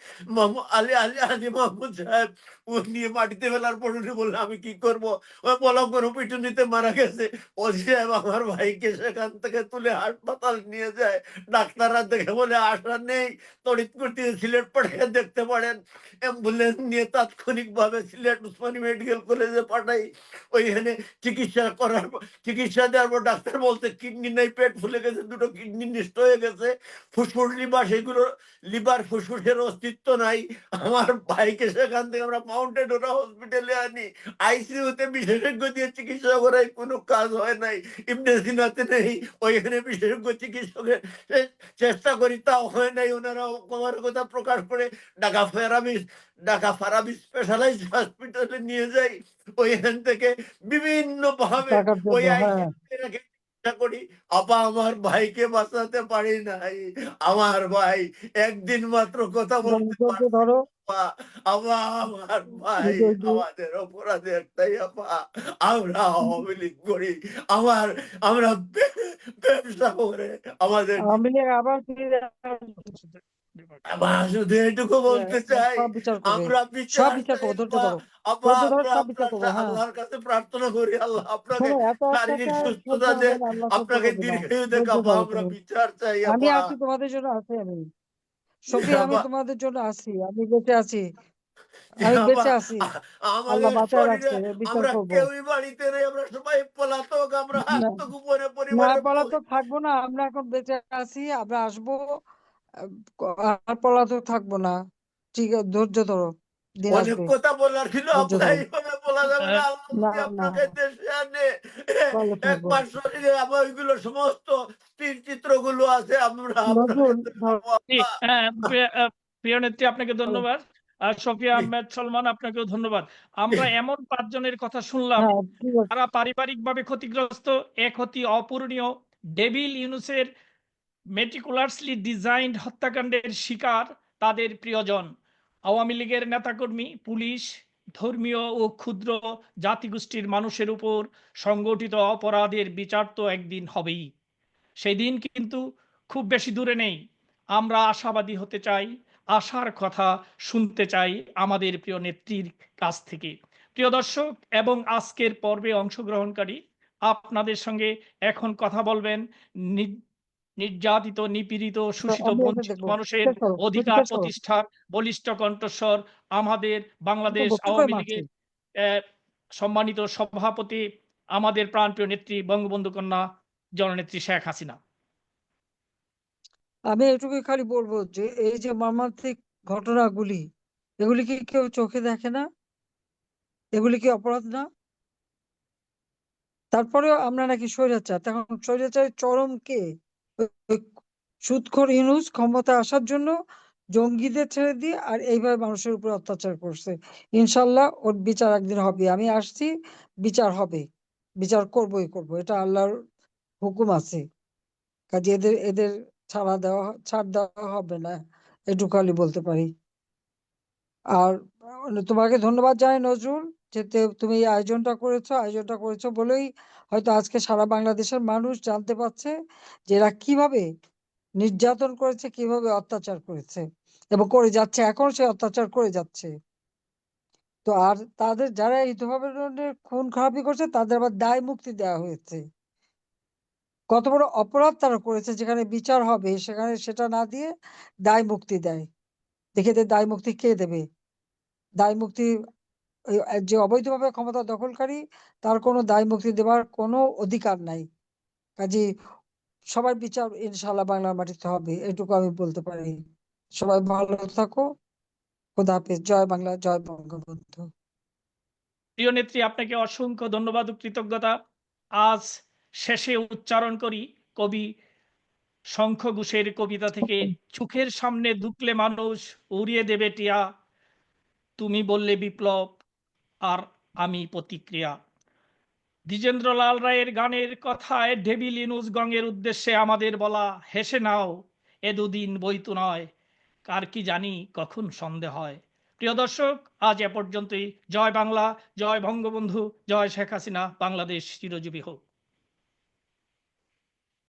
[SPEAKER 7] আলী মাহমুদ সাহেব। ও নিয়ে মাটিতে ফেলার পর উনি বললেন আমি কি করবো, ওই বলা কোনো পিটুনিতে মারা গেছে। ওসি সাহেব আমার ভাইকে সেখান থেকে তুলে হাসপাতাল নিয়ে যায়। ডাক্তাররা দেখে বলে আশা নেই, তড়িৎ গতিতে সিলেট পাঠিয়ে দেখতে পারেন। অ্যাম্বুলেন্স নিয়ে তাৎক্ষণিক ভাবে সিলেট উসমানী মেডিকেল কলেজে পাঠাই। ওইখানে চিকিৎসা দেওয়ার পর ডাক্তার বলতে কিডনি নেই, পেট ফুলে গেছে, 2টো কিডনি নষ্ট হয়ে গেছে, ফুসফুস লিভার, সেগুলো লিভার ফুসফুসের অস্তিত্ব নাই। আমার ভাইকে সেখান থেকে আমরা মাউন্টেড ওরা হসপিটালে আনি। আইসিইউতে বিশেষজ্ঞ দিয়ে চিকিৎসা করাই কোনো কাজ হয় নাই। ইবনে সিনাতে নেই, ওইখানে বিশেষজ্ঞ চিকিৎসকের চেষ্টা করি, তাও হয় নাই। ওনারা আমার কথা প্রকাশ করে ঢাকা ফারাবি স্পেশালাইজড হসপিটালে নিয়ে যাই। ওইখান থেকে বিভিন্ন ভাবে
[SPEAKER 2] টাকার
[SPEAKER 7] ওই
[SPEAKER 2] জন্য, হ্যাঁ।
[SPEAKER 7] আইসিইউতে রেখে চিকিৎসা করি। আপা, আমার ভাইকে বাঁচাতে পারি নাই। আমার ভাই একদিন মাত্র কথা বলতে পারে।
[SPEAKER 2] ধরো
[SPEAKER 7] আমার ভাই, আমাদের অপরাধ একটাই আপা, আমরা আওয়ামী লীগ করি, আমরা ব্যবসা করে আমাদের।
[SPEAKER 2] আওয়ামী লীগ আবার ফিরে আসবে।
[SPEAKER 7] আবার শুধু এটুকু বলতে চাই,
[SPEAKER 2] সব বিচার করবে,
[SPEAKER 7] আমরা
[SPEAKER 2] সব
[SPEAKER 7] বিচার
[SPEAKER 2] বিচার
[SPEAKER 7] চাই
[SPEAKER 2] করবো, ধৈর্য
[SPEAKER 7] আপা।
[SPEAKER 2] ধরো,
[SPEAKER 7] আপা,
[SPEAKER 2] ধৈর্য ধরো,
[SPEAKER 7] আমরা
[SPEAKER 2] সব বিচার করবো, হ্যাঁ।
[SPEAKER 7] আল্লাহর কাছে প্রার্থনা করি, আল্লাহ আপনাকে
[SPEAKER 2] শোনো, এত
[SPEAKER 7] শারীরিক
[SPEAKER 2] অত্যাচার সহ্য
[SPEAKER 7] সুস্থতা
[SPEAKER 2] হবে
[SPEAKER 7] দেন,
[SPEAKER 2] না, আল্লাহ সহ্য
[SPEAKER 7] আপনাকে
[SPEAKER 2] করবে না।
[SPEAKER 7] দীর্ঘায়ু দেখ
[SPEAKER 2] ধৈর্য
[SPEAKER 7] আপা,
[SPEAKER 2] ধরো
[SPEAKER 7] আমরা
[SPEAKER 2] তুমি।
[SPEAKER 7] বিচার চাই
[SPEAKER 2] আমি
[SPEAKER 7] আপা।
[SPEAKER 2] আছি তোমাদের জন্য, আছি আমি। শফি, আমি
[SPEAKER 7] আপা,
[SPEAKER 2] তোমাদের জন্য আছি, আমি বেঁচে আছি, আমি
[SPEAKER 7] আপা,
[SPEAKER 2] বেঁচে আছি। আল্লাহ
[SPEAKER 7] আমাদের
[SPEAKER 2] বাঁচায় রাখছে,
[SPEAKER 7] শরীরে
[SPEAKER 2] বিচার
[SPEAKER 7] আমরা
[SPEAKER 2] করবো।
[SPEAKER 7] কেউই বাড়িতে নেই, আমরা সবাই পলাতক, আমরা
[SPEAKER 2] না,
[SPEAKER 7] আত্মগোপনে
[SPEAKER 2] না
[SPEAKER 7] পরিবারের
[SPEAKER 2] বলা তো থাকবো না, আমরা এখন বেঁচে আছি, আমরা আসবো। আর পলাতক থাকবো না, ঠিক আছে, ধৈর্য ধরো, দিন
[SPEAKER 7] অনেক
[SPEAKER 2] আসবে,
[SPEAKER 7] কথা বলার ছিল
[SPEAKER 2] ধৈর্য
[SPEAKER 7] আপনার,
[SPEAKER 2] ধরো।
[SPEAKER 7] এইভাবে বলা যাবে না। আল্লাহ
[SPEAKER 2] না
[SPEAKER 7] যদি
[SPEAKER 2] না,
[SPEAKER 7] আপনাকে দেশে আনে,
[SPEAKER 2] ভালো
[SPEAKER 7] এক
[SPEAKER 2] থাকো।
[SPEAKER 7] মাস শরীরে আমার ওইগুলো সমস্ত স্থির চিত্রগুলো আছে, আমরা আপনার
[SPEAKER 2] নজরুল
[SPEAKER 7] কাছে
[SPEAKER 2] ধরো,
[SPEAKER 7] যাবো।
[SPEAKER 1] জি, প্রিয় নেত্রী আপনাকে
[SPEAKER 2] ভালো।
[SPEAKER 1] ধন্যবাদ। আর সফিয়া আহমেদ সলমান আপনাকেও ধন্যবাদ। আমরা এমন 5 জনের কথা শুনলাম
[SPEAKER 2] হ্যাঁ ঠিক আছে।
[SPEAKER 1] যারা পারিবারিকভাবে ক্ষতিগ্রস্ত, এ ক্ষতি অপূরণীয়। ডেভিল ইউনুসের মেটিকুলাসলি ডিজাইনড হত্যাকাণ্ডের শিকার তাদের প্রিয়জন, আওয়ামী লীগের নেতাকর্মী, পুলিশ, ধর্মীয় ও ক্ষুদ্র জাতিগোষ্ঠীর মানুষের উপর সংগঠিত অপরাধের বিচার তো একদিন হবেই। সেই দিন কিন্তু খুব বেশি দূরে নেই। আমরা আশাবাদী হতে চাই, আশার কথা শুনতে চাই আমাদের প্রিয় নেত্রীর কাছ থেকে। প্রিয় দর্শক এবং আজকের পর্বে অংশগ্রহণকারী, আপনাদের সঙ্গে এখন কথা বলবেন নির্যাতিত, নিপীড়িত, শোষিত,
[SPEAKER 2] আমি এটা
[SPEAKER 1] বঞ্চিত
[SPEAKER 2] দেখবো,
[SPEAKER 1] মানুষের
[SPEAKER 2] শেষ করো, তুমি
[SPEAKER 1] অধিকার
[SPEAKER 2] শেষ করো,
[SPEAKER 1] প্রতিষ্ঠার বলিষ্ঠ কণ্ঠস্বর আমাদের বাংলাদেশ
[SPEAKER 2] বক্তব্য করে
[SPEAKER 1] আওয়ামী
[SPEAKER 2] মারছি।
[SPEAKER 1] লীগের সম্মানিত সভাপতি, আমাদের প্রাণপ্রিয় নেত্রী বঙ্গবন্ধু কন্যা জননেত্রী শেখ হাসিনা।
[SPEAKER 2] আমি এটুকুই খালি বলবো যে এই যে মর্মান্তিক ঘটনাগুলি, এগুলি কি কেউ চোখে দেখে না? এগুলি কি অপরাধ না? তারপরেও আমরা নাকি স্বৈরাচার। তখন স্বৈরাচারের চরম কে? ওই সুদখোর ইউনূস ক্ষমতা আসার জন্য জঙ্গিদের ছেড়ে দিয়ে আর এইভাবে মানুষের উপর অত্যাচার করছে। ইনশাল্লাহ ওর বিচার একদিন হবে। আমি আসছি, বিচার হবে, বিচার করবই করব, এটা আল্লাহর হুকুম আছে। কাজে এদের এদের ছাড় দেওয়া হবে না, এটুকু খালি বলতে পারি। আর তোমাকে ধন্যবাদ জানাই নজরুল, যে তুমি এই আয়োজনটা করেছো বলেই হয়তো আজকে সারা বাংলাদেশের মানুষ জানতে পারছে যে এরা কিভাবে নির্যাতন করেছে, কিভাবে অত্যাচার করেছে এবং করে যাচ্ছে, এখন সে অত্যাচার করে যাচ্ছে। তো আর তাদের যারা এই ধরনের খুন খারাপি করছে তাদের আবার দায় মুক্তি দেওয়া হয়েছে। কত বড় অপরাধ তারা করেছে, যেখানে বিচার হবে সেখানে সেটা না দিয়ে দায় মুক্তি দেয়। দেখে দায় মুক্তি কে দেবে? দায় মুক্তি যে অবৈধভাবে ক্ষমতা দখলকারী, তার কোনো দায় মুক্তি দেওয়ার কোনো অধিকার নাই। কাজে সবার বিচার ইনশাআল্লাহ বাংলার মাটিতে হবে, এটুকু আমি বলতে পারি। সবাই ভালো থাকো, খোদা হাফেজ, জয় বাংলা, জয় বঙ্গবন্ধু।
[SPEAKER 1] প্রিয় নেত্রী আপনাকে অসংখ্য ধন্যবাদ ও কৃতজ্ঞতা। আজ শেষে উচ্চারণ করি কবি শঙ্খ ঘোষের কবিতা থেকে, চোখের সামনে দুকলে মানুষ উড়িয়ে দেবে টিয়া, তুমি বললে বিপ্লব আর আমি প্রতিক্রিয়া। দ্বিজেন্দ্রলাল রায়ের গানের কথায় ডেভিল ইউনুস গঙের উদ্দেশ্যে আমাদের বলা, হেসে নাও এ দুদিন বইতু নয়, কার কি জানি কখন সন্দেহ হয়। প্রিয় দর্শক, আজ এ পর্যন্তই। জয় বাংলা, জয় বঙ্গবন্ধু, জয় শেখ হাসিনা, বাংলাদেশ চিরজীবী হোক।